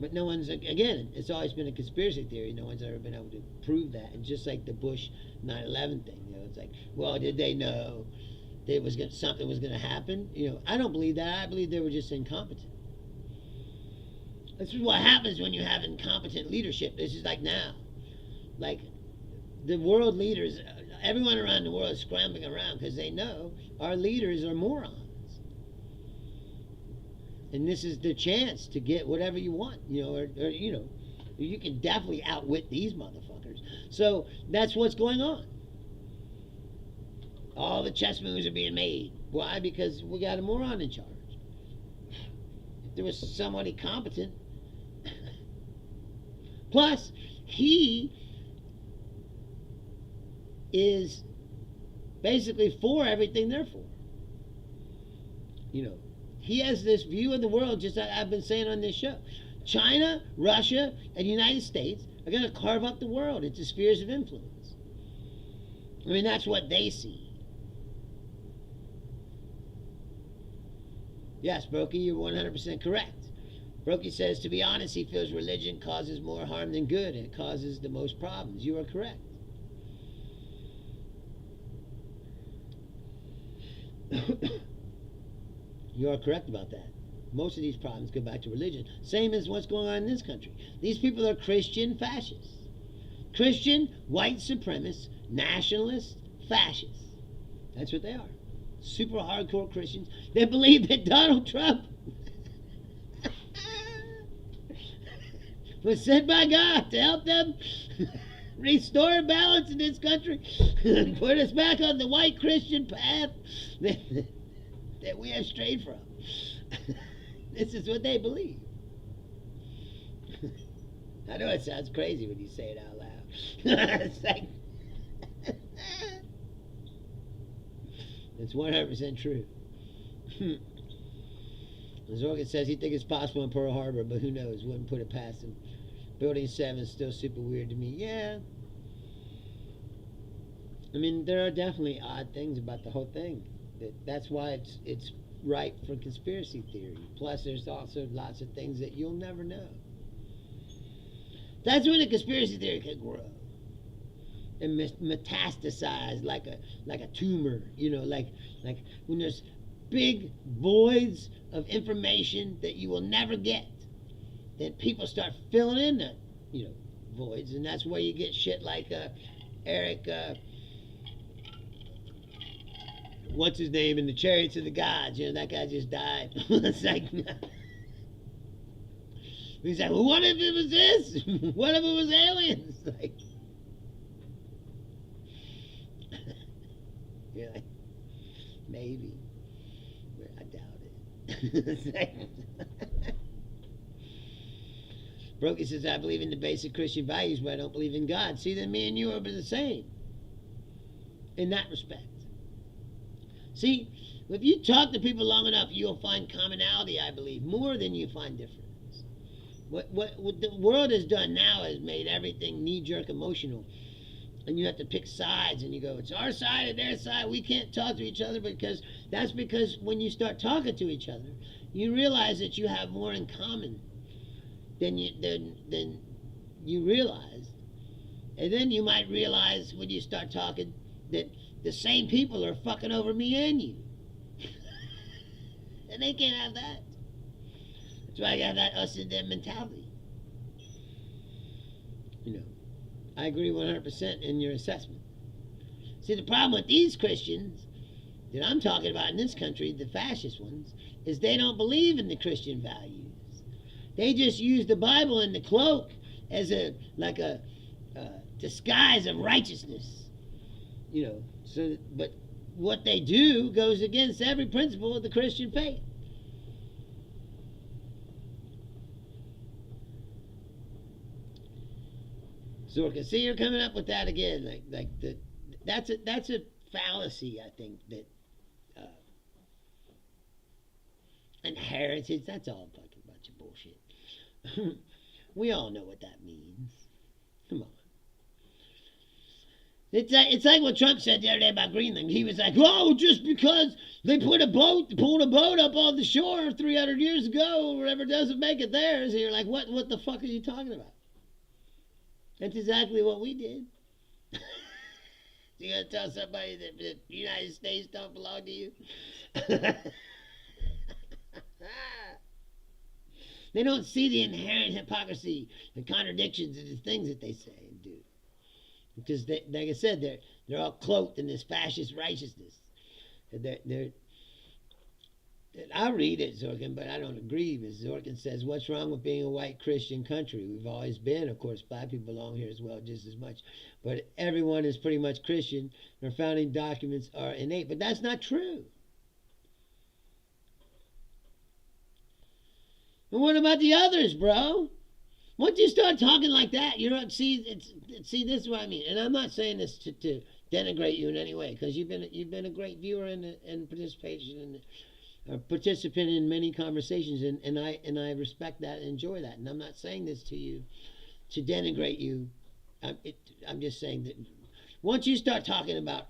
A: But no one's, again, it's always been a conspiracy theory. No one's ever been able to prove that. And just like the Bush 9/11 thing, it's like, well, did they know there was something was going to happen? I don't believe that. I believe they were just incompetent. This is what happens when you have incompetent leadership. This is like now. Like, the world leaders, everyone around the world is scrambling around because they know our leaders are morons. And this is the chance to get whatever you want, or you can definitely outwit these motherfuckers. So that's what's going on. All the chess moves are being made. Why? Because we got a moron in charge. If there was somebody competent. Plus, he is basically for everything they're for. He has this view of the world, just like I've been saying on this show. China, Russia, and the United States are going to carve up the world into spheres of influence. I mean, that's what they see. Yes, Brokey, you're 100% correct. Brokey says, to be honest, he feels religion causes more harm than good, and it causes the most problems. You are correct. You are correct about that. Most of these problems go back to religion. Same as what's going on in this country. These people are Christian fascists. Christian, white supremacists, nationalists, fascists. That's what they are. Super hardcore Christians that believe that Donald Trump was sent by God to help them restore balance in this country and put us back on the white Christian path that we have strayed from. This is what they believe. I know it sounds crazy when you say it out loud. It's like, it's 100% true. Zorgan says he thinks it's possible in Pearl Harbor, but who knows? Wouldn't put it past him. Building 7 is still super weird to me. Yeah. I mean, there are definitely odd things about the whole thing. That's why it's ripe for conspiracy theory. Plus, there's also lots of things that you'll never know. That's when a conspiracy theory can grow and metastasize like a tumor. Like when there's big voids of information that you will never get, then people start filling in that voids, and that's where you get shit like Eric. What's his name in the Chariots of the Gods? That guy just died. It's like, He's like, well, what if it was this? What if it was aliens? Like, you're like, maybe, but I doubt it. Brokey says, I believe in the basic Christian values, but I don't believe in God. See, then me and you are the same in that respect. See, if you talk to people long enough, you'll find commonality, I believe, more than you find difference. What the world has done now is made everything knee-jerk emotional. And you have to pick sides, and you go, it's our side and their side. We can't talk to each other because when you start talking to each other, you realize that you have more in common than you realize. And then you might realize when you start talking that the same people are fucking over me and you. And they can't have that. That's why I got that us and them mentality. You know, I agree 100% in your assessment. See, the problem with these Christians that I'm talking about in this country, the fascist ones, is they don't believe in the Christian values. They just use the Bible and the cloak as a disguise of righteousness. You know, but what they do goes against every principle of the Christian faith. So see, you're coming up with that again, that's a fallacy, I think, that and heritage, that's all fucking bunch of bullshit. We all know what that means. Come on. It's like what Trump said the other day about Greenland. He was like, oh, just because they pulled a boat up on the shore 300 years ago or whatever doesn't make it theirs. And you're like, what the fuck are you talking about? That's exactly what we did. You're going to tell somebody that the United States don't belong to you? They don't see the inherent hypocrisy and contradictions in the things that they say and do. Because, like I said, they're all cloaked in this fascist righteousness. I'll read it, Zorkin, but I don't agree. Ms. Zorkin says, what's wrong with being a white Christian country? We've always been. Of course, black people belong here as well, just as much. But everyone is pretty much Christian. Our founding documents are innate. But that's not true. And what about the others, bro? Once you start talking like that, you don't see. See, this is what I mean. And I'm not saying this to denigrate you in any way, because you've been a great viewer and participation in a participant in many conversations, and I respect that and enjoy that. And I'm not saying this to you to denigrate you. I'm just saying that once you start talking about,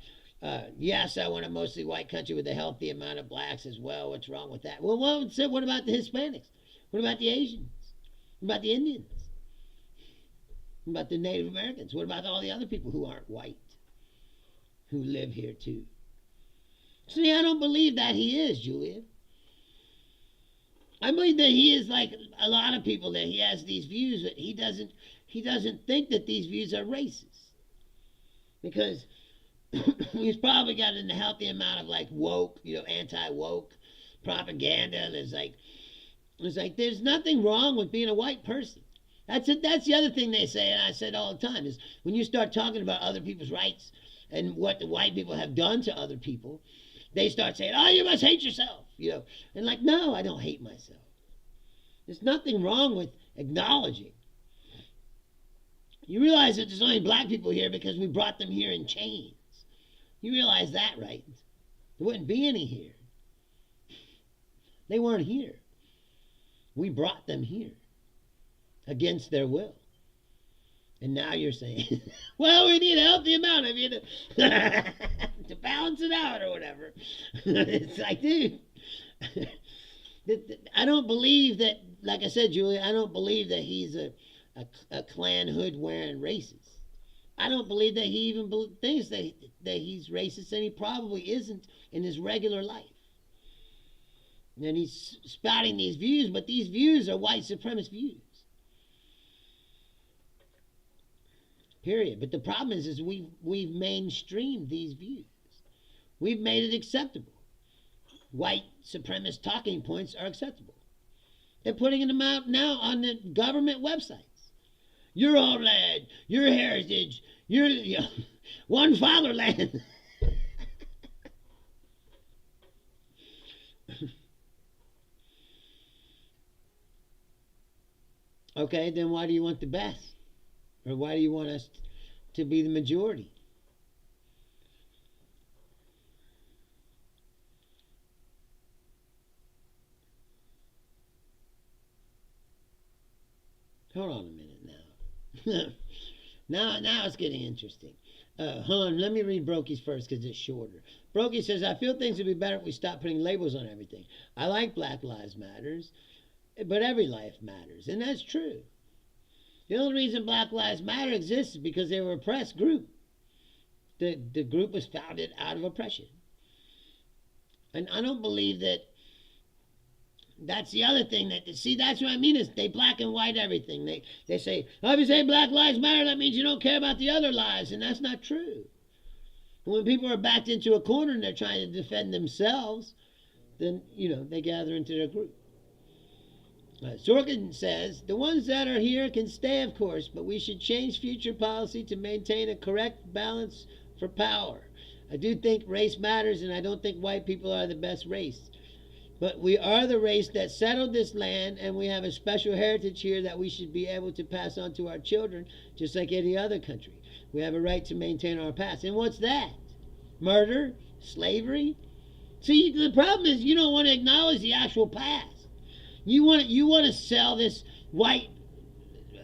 A: yes, I want a mostly white country with a healthy amount of blacks as well. What's wrong with that? Well, what about the Hispanics? What about the Asians? What about the Indians? What about the Native Americans? What about all the other people who aren't white, who live here too? See, I don't believe that he is, Julia. I believe that he is like a lot of people, that he has these views, but he doesn't think that these views are racist. Because he's probably got a healthy amount of like woke, anti-woke propaganda. There's nothing wrong with being a white person. That's the other thing they say, and I said all the time, is when you start talking about other people's rights and what the white people have done to other people, they start saying, oh, you must hate yourself, And no, I don't hate myself. There's nothing wrong with acknowledging. You realize that there's only black people here because we brought them here in chains. You realize that, right? There wouldn't be any here. They weren't here. We brought them here against their will. And now you're saying, well, we need a healthy amount of you to balance it out or whatever. It's like, dude, I don't believe that, like I said, Julia, I don't believe that he's a Klan hood wearing racist. I don't believe that he even thinks that he's racist, and he probably isn't in his regular life. And he's spouting these views, but these views are white supremacist views. Period. But the problem is we've mainstreamed these views. We've made it acceptable. White supremacist talking points are acceptable. They're putting them out now on the government websites. Your homeland, your heritage, your one fatherland. Okay, then why do you want the best? Or why do you want us to be the majority? Hold on a minute now. now it's getting interesting. Hold on, let me read Brokey's first because it's shorter. Brokey says, I feel things would be better if we stopped putting labels on everything. I like Black Lives Matters, but every life matters, and that's true. The only reason Black Lives Matter exists is because they were an oppressed group. The group was founded out of oppression. And I don't believe that. That's the other thing that's what I mean is they black and white everything. They say, oh, if you say Black Lives Matter, that means you don't care about the other lives, and that's not true. When people are backed into a corner and they're trying to defend themselves, then, they gather into their group. Sorkin says, the ones that are here can stay, of course, but we should change future policy to maintain a correct balance for power. I do think race matters, and I don't think white people are the best race. But we are the race that settled this land, and we have a special heritage here that we should be able to pass on to our children, just like any other country. We have a right to maintain our past. And what's that? Murder? Slavery? See, the problem is you don't want to acknowledge the actual past. You want to sell this white,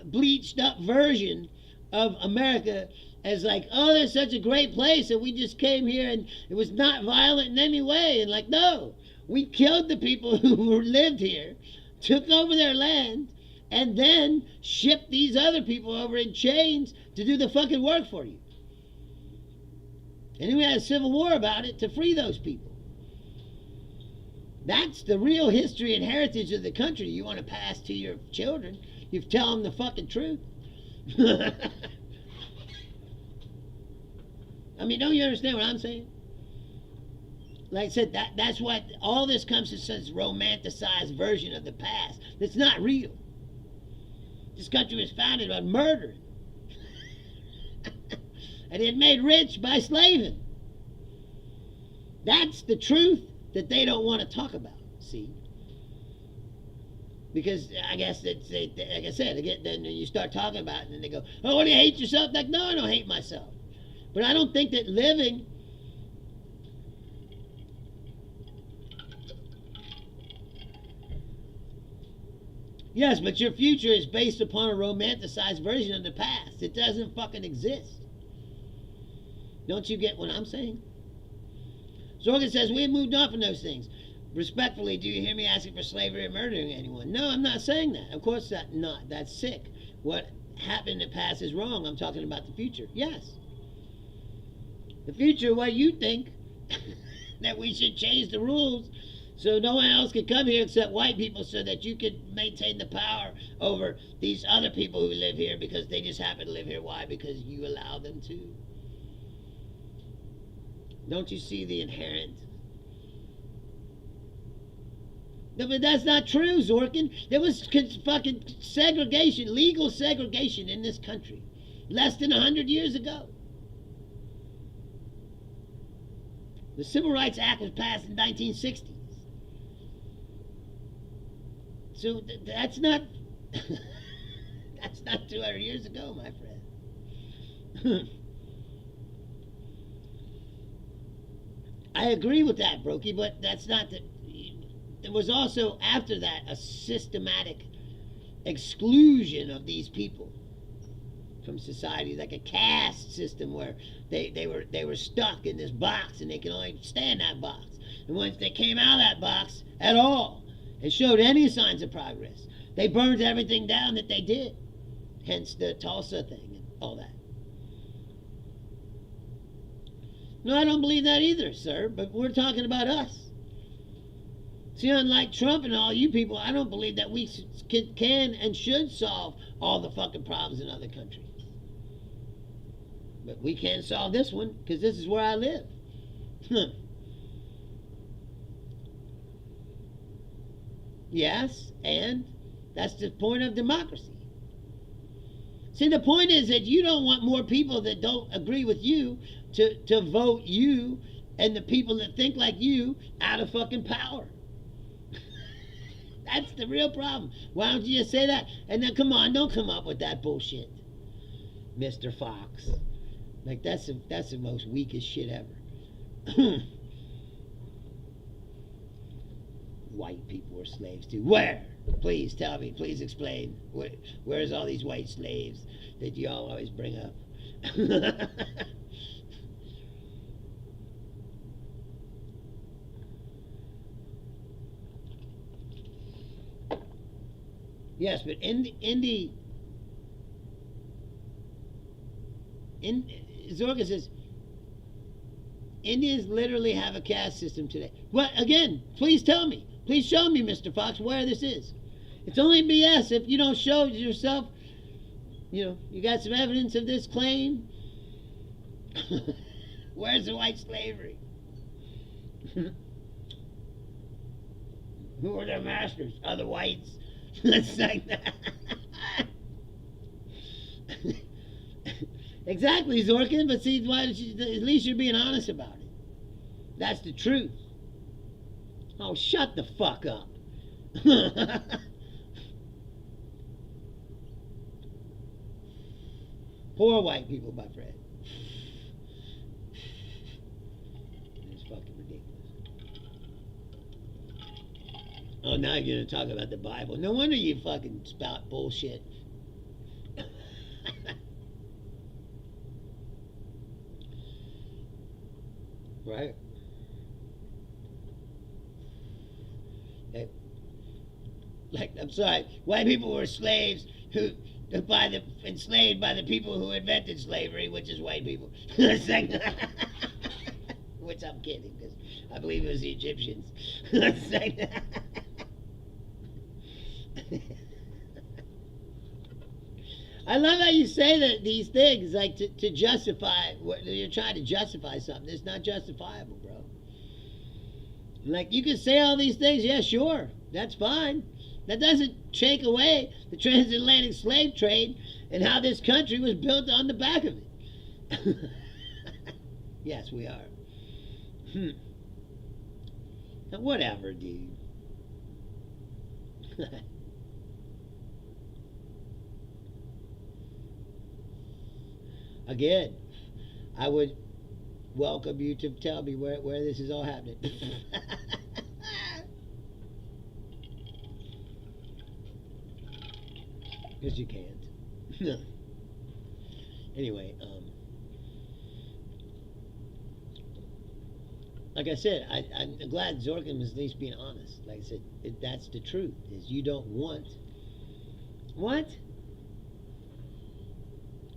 A: bleached up version of America as like, oh, there's such a great place, and we just came here, and it was not violent in any way. And like, no. We killed the people who lived here, took over their land, and then shipped these other people over in chains to do the fucking work for you. And then we had a civil war about it to free those people. That's the real history and heritage of the country you want to pass to your children. You tell them the fucking truth. I mean, don't you understand what I'm saying? Like I said, that's why all this comes to such romanticized version of the past. It's not real. This country was founded on murder. And it made rich by slaving. That's the truth that they don't want to talk about, see? Because I guess, like I said, then you start talking about it and they go, oh, what do you hate yourself? Like, no, I don't hate myself. But I don't think that living... Yes, but your future is based upon a romanticized version of the past. It doesn't fucking exist. Don't you get what I'm saying? Zorgan says, we have moved on from those things. Respectfully, do you hear me asking for slavery or murdering anyone? No, I'm not saying that. Of course not. That's sick. What happened in the past is wrong. I'm talking about the future. Yes. The future, what you think, that we should change the rules so no one else can come here except white people so that you can maintain the power over these other people who live here because they just happen to live here. Why? Because you allow them to. Don't you see the inherent? No, but that's not true, Zorkin. There was fucking segregation, legal segregation in this country less than 100 years ago. The Civil Rights Act was passed in 1960. So that's not 200 years ago, my friend. I agree with that, Brokey, but that's not the... There was also, after that, a systematic exclusion of these people from society, like a caste system where they were stuck in this box and they can only stay in that box. And once they came out of that box at all and showed any signs of progress, they burned everything down that they did. Hence the Tulsa thing and all that. No, I don't believe that either, sir, but we're talking about us. See, unlike Trump and all you people, I don't believe that we can and should solve all the fucking problems in other countries. But we can solve this one, because this is where I live. Yes, and that's the point of democracy. See, the point is that you don't want more people that don't agree with you to vote you and the people that think like you out of fucking power. That's the real problem. Why don't you just say that? And then come on, don't come up with that bullshit, Mr. Fox. Like that's the most weakest shit ever. White people were slaves too. Where? Please tell me. Please explain. Where's all these white slaves that you all always bring up? Yes, but Zorka says Indians literally have a caste system today. What again? Please tell me. Please show me, Mr. Fox, where this is. It's only BS if you don't show yourself. You got some evidence of this claim. Where's the white slavery? Who are their masters? Other whites. It's like that. Exactly, Zorkin. But see, at least you're being honest about it. That's the truth. Oh, shut the fuck up. Poor white people, my friend. It's fucking ridiculous. Oh, now you're going to talk about the Bible. No wonder you fucking spout bullshit. Right? Like, I'm sorry, white people were slaves enslaved by the people who invented slavery, which is white people. Which I'm kidding, because I believe it was the Egyptians. I love how you say that these things, like to justify, you're trying to justify something. It's not justifiable, bro. Like, you can say all these things, yeah, sure, that's fine. That doesn't take away the transatlantic slave trade and how this country was built on the back of it. Yes, we are. Now, whatever, dude. Again, I would welcome you to tell me where this is all happening. Because you can't. Anyway, like I said, I'm glad Zorkin was at least being honest. Like I said, that's the truth, is you don't want... What?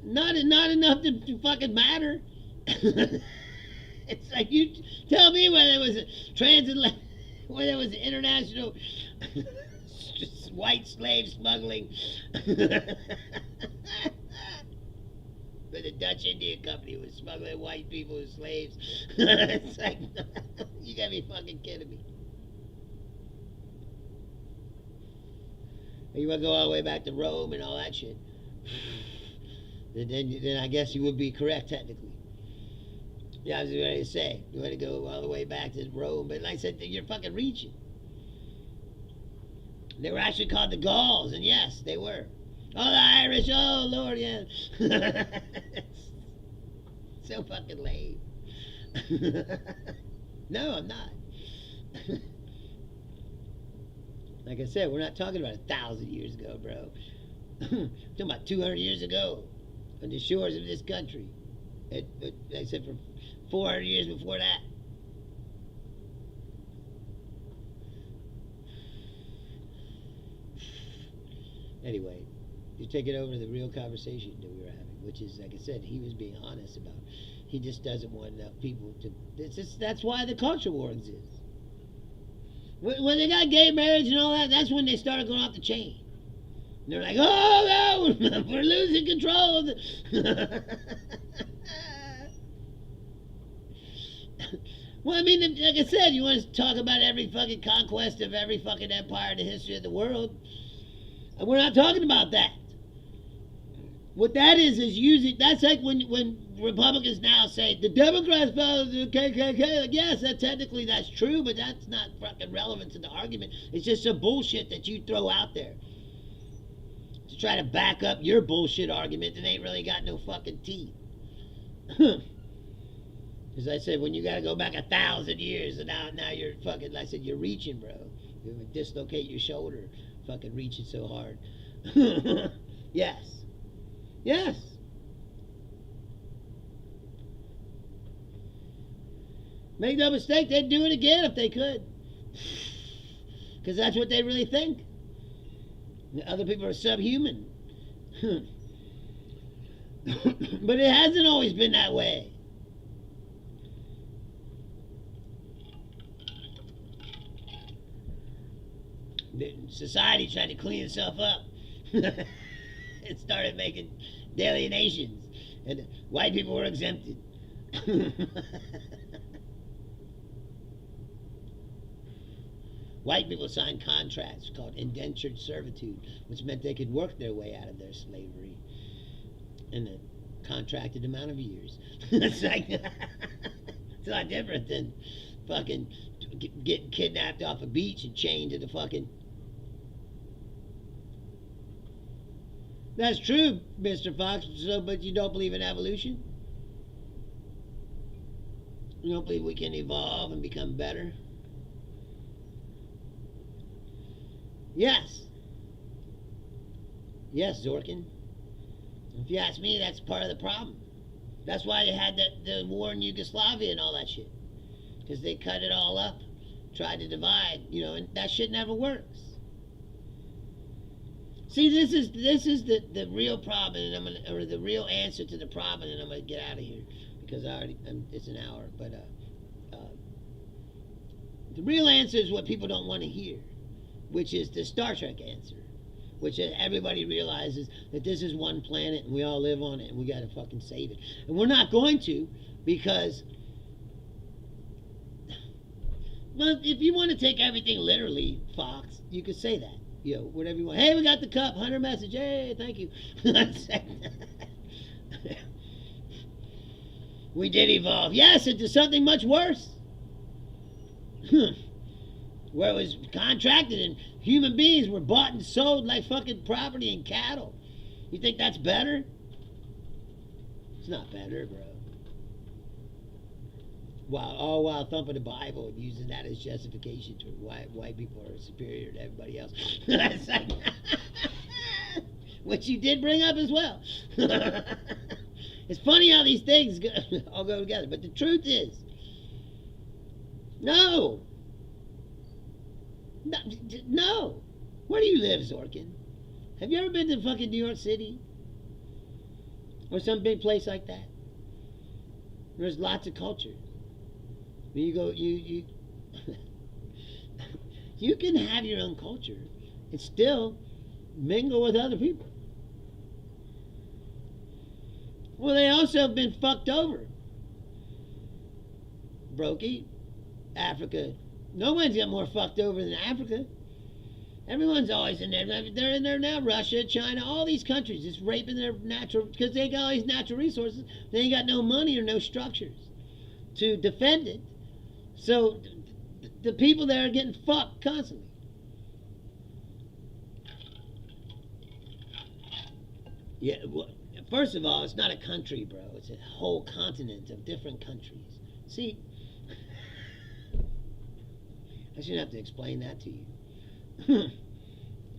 A: Not enough to fucking matter. It's like, you tell me whether it was a transatlantic, whether it was international white slave smuggling. But the Dutch India Company was smuggling white people as slaves. It's like, you gotta be fucking kidding me. You want to go all the way back to Rome and all that shit? Then I guess you would be correct technically. Yeah, I was ready to say, you want to go all the way back to Rome, but like I said, you're fucking reaching. They were actually called the Gauls, and yes, they were. Oh, the Irish, oh, Lord, yeah. So fucking lame. No, I'm not. Like I said, we're not talking about 1,000 years ago, bro. We're talking about 200 years ago on the shores of this country. Except for 400 years before that. Anyway, you take it over to the real conversation that we were having, which is, like I said, he was being honest about. He just doesn't want enough people to... That's why the culture war exists. When they got gay marriage and all that, that's when they started going off the chain. And they're like, oh, no, we're losing control of the... Well, I mean, like I said, you want to talk about every fucking conquest of every fucking empire in the history of the world. And we're not talking about that. What that is using. That's like when Republicans now say the Democrats follow the KKK. Like, yes, technically that's true, but that's not fucking relevant to the argument. It's just some bullshit that you throw out there to try to back up your bullshit argument that ain't really got no fucking teeth. As I said, when you got to go back 1,000 years, and now you're fucking. Like I said, you're reaching, bro. You dislocate your shoulder, fucking reaching so hard. Yes. Yes. Make no mistake, they'd do it again if they could. Because that's what they really think. The other people are subhuman. But it hasn't always been that way. Society tried to clean itself up. It started making daily nations, and white people were exempted. White people signed contracts called indentured servitude, which meant they could work their way out of their slavery in a contracted amount of years. It's like it's a lot different than fucking getting kidnapped off a beach and chained to the fucking. That's true, Mr. Fox. So, but you don't believe in evolution? You don't believe we can evolve and become better? Yes. Yes, Zorkin. If you ask me, that's part of the problem. That's why they had the war in Yugoslavia and all that shit. Because they cut it all up, tried to divide, and that shit never works. See, this is the real problem, and or the real answer to the problem, and I'm gonna get out of here because it's an hour. But the real answer is what people don't want to hear, which is the Star Trek answer, which everybody realizes that this is one planet and we all live on it and we gotta fucking save it, and we're not going to because. Well, if you want to take everything literally, Fox, you could say that. Whatever you want. Hey, we got the cup. Hunter message. Hey, thank you. We did evolve. Yes, into something much worse. Where it was contracted and human beings were bought and sold like fucking property and cattle. You think that's better? It's not better, bro. While thumping the Bible and using that as justification to why white people are superior to everybody else. Which you did bring up as well. It's funny how these things all go together. But the truth is, no. Where do you live, Zorkin? Have you ever been to fucking New York City? Or some big place like that? There's lots of culture. You go, you you can have your own culture and still mingle with other people. Well, they also have been fucked over. Brokey, Africa. No one's got more fucked over than Africa. Everyone's always in there. They're in there now. Russia, China, all these countries just raping their natural, because they got all these natural resources. They ain't got no money or no structures to defend it. So the people there are getting fucked constantly. Yeah, well, first of all, it's not a country, bro. It's a whole continent of different countries. See, I shouldn't have to explain that to you.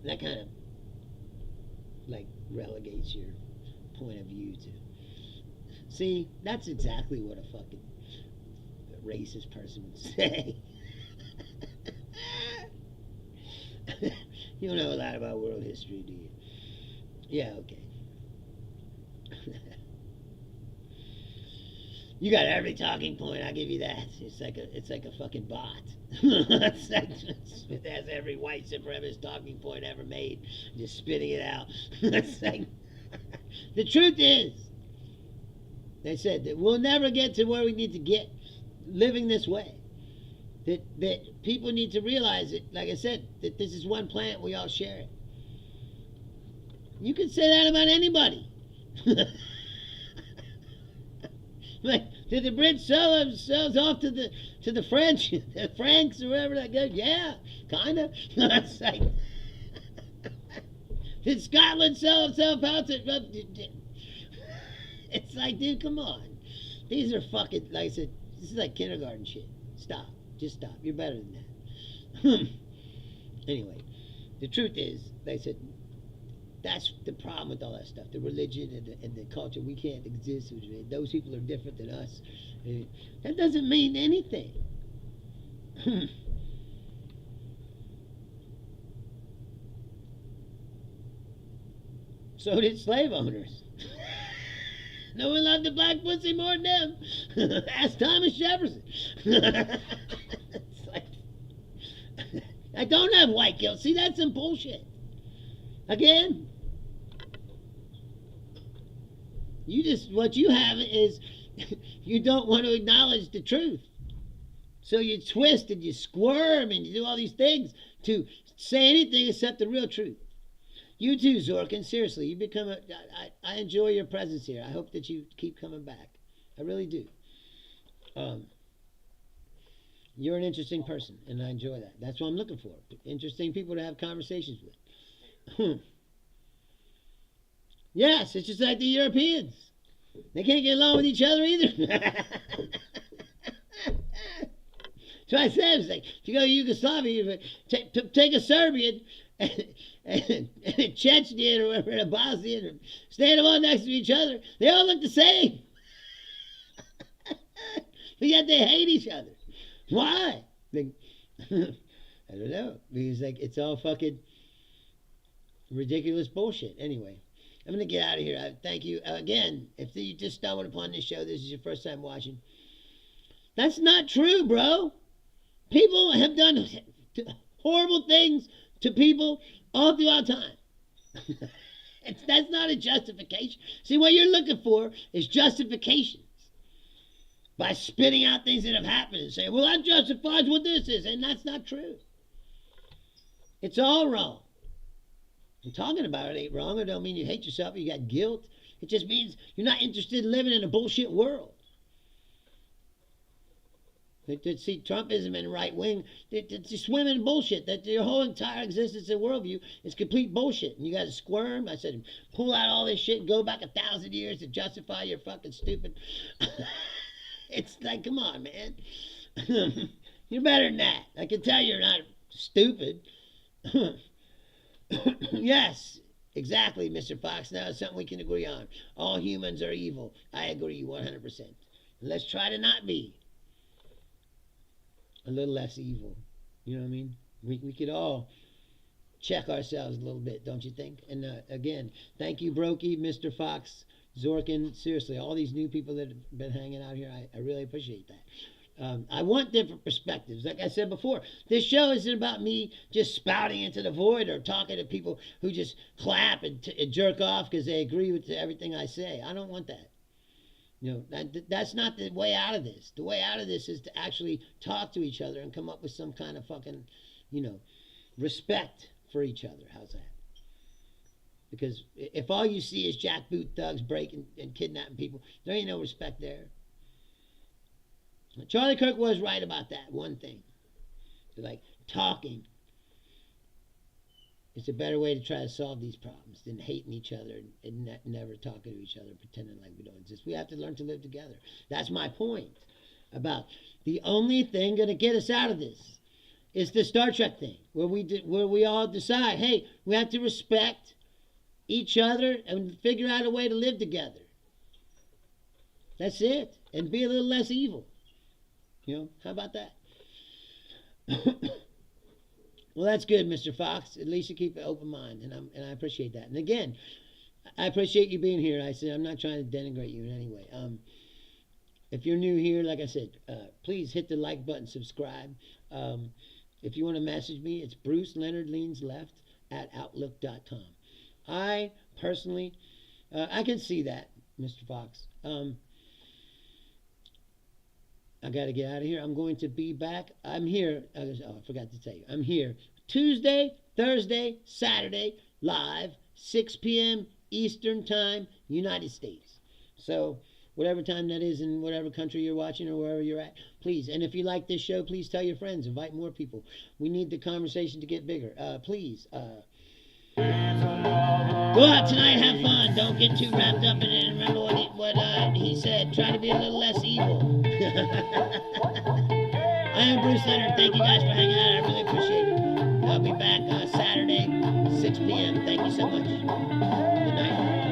A: That kind of like relegates your point of view to. See, that's exactly what a fucking racist person would say. You don't know a lot about world history, do you? Yeah, okay. You got every talking point, I'll give you that. It's like a fucking bot. It has every white supremacist talking point ever made, just spitting it out. It's like, the truth is, they said that we'll never get to where we need to get living this way. That people need to realize it, like I said, that this is one planet, we all share it. You can say that about anybody. Like, did the Brits sell themselves off to the French, the Franks or whatever that goes? Yeah, kinda. It's like, did Scotland sell itself out to? It's like, dude, come on. These are fucking, like I said, this is like kindergarten shit. Stop. Just stop. You're better than that. Anyway, the truth is, like I said, that's the problem with all that stuff. The religion and the culture. We can't exist. Those people are different than us. That doesn't mean anything. So did slave owners. No one loved the black pussy more than them. Ask Thomas Jefferson. It's like, I don't have white guilt. See, that's some bullshit. Again, what you have is you don't want to acknowledge the truth. So you twist and you squirm and you do all these things to say anything except the real truth. You too, Zorkin. Seriously, you become I enjoy your presence here. I hope that you keep coming back. I really do. You're an interesting person, and I enjoy that. That's what I'm looking for. Interesting people to have conversations with. Yes, it's just like the Europeans. They can't get along with each other either. So I said, it's like, if you go to Yugoslavia, take a Serbian and a Chechen or whatever, a Bosnian, or stand them all next to each other. They all look the same. But yet they hate each other. Why? Like, I don't know. Because like it's all fucking ridiculous bullshit. Anyway, I'm going to get out of here. Thank you. Again, if you just stumbled upon this show, this is your first time watching. That's not true, bro. People have done horrible things to people all throughout time. That's not a justification. See, what you're looking for is justifications. By spitting out things that have happened and saying, well, that justifies what this is. And that's not true. It's all wrong. And talking about it ain't wrong. It don't mean you hate yourself or you got guilt. It just means you're not interested in living in a bullshit world. See, Trumpism and right wing, it's swimming in bullshit. That your whole entire existence and worldview is complete bullshit. And you guys squirm. I said, pull out all this shit and go back 1,000 years to justify your fucking stupid. It's like, come on, man. You're better than that. I can tell you're not stupid. Yes, exactly, Mr. Fox. Now it's something we can agree on. All humans are evil. I agree 100%. Let's try to not be a little less evil. You know what I mean? We could all check ourselves a little bit, don't you think? And again, thank you, Brokey, Mr. Fox, Zorkin. Seriously, all these new people that have been hanging out here, I really appreciate that. I want different perspectives. Like I said before, this show isn't about me just spouting into the void or talking to people who just clap and jerk off because they agree with everything I say. I don't want that. You know, that's not the way out of this. The way out of this is to actually talk to each other and come up with some kind of fucking, respect for each other. How's that? Because if all you see is jackboot thugs breaking and kidnapping people, there ain't no respect there. Charlie Kirk was right about that one thing. Like, talking is a better way to try to solve these problems than hating each other and never talking to each other, pretending like we don't exist. We have to learn to live together. That's my point about the only thing going to get us out of this is the Star Trek thing, where we all decide, hey, we have to respect each other and figure out a way to live together. That's it. And be a little less evil. How about that? Well, that's good, Mr. Fox. At least you keep an open mind, and I appreciate that. And again, I appreciate you being here. I said I'm not trying to denigrate you in any way. If you're new here, like I said, please hit the like button, subscribe. If you want to message me, it's Bruce Leonard Leans Left at outlook.com. I personally, I can see that, Mr. Fox. I got to get out of here. I'm going to be back. I'm here. Oh, I forgot to tell you. I'm here Tuesday, Thursday, Saturday, live, 6 p.m. Eastern Time, United States. So, whatever time that is in whatever country you're watching or wherever you're at, please. And if you like this show, please tell your friends. Invite more people. We need the conversation to get bigger. Please. Go out tonight, have fun. Don't get too wrapped up in it. Remember what he said. Try to be a little less evil. I am Bruce Leonard. Thank you guys for hanging out. I really appreciate it. I'll be back Saturday, 6 p.m. Thank you so much. Good night.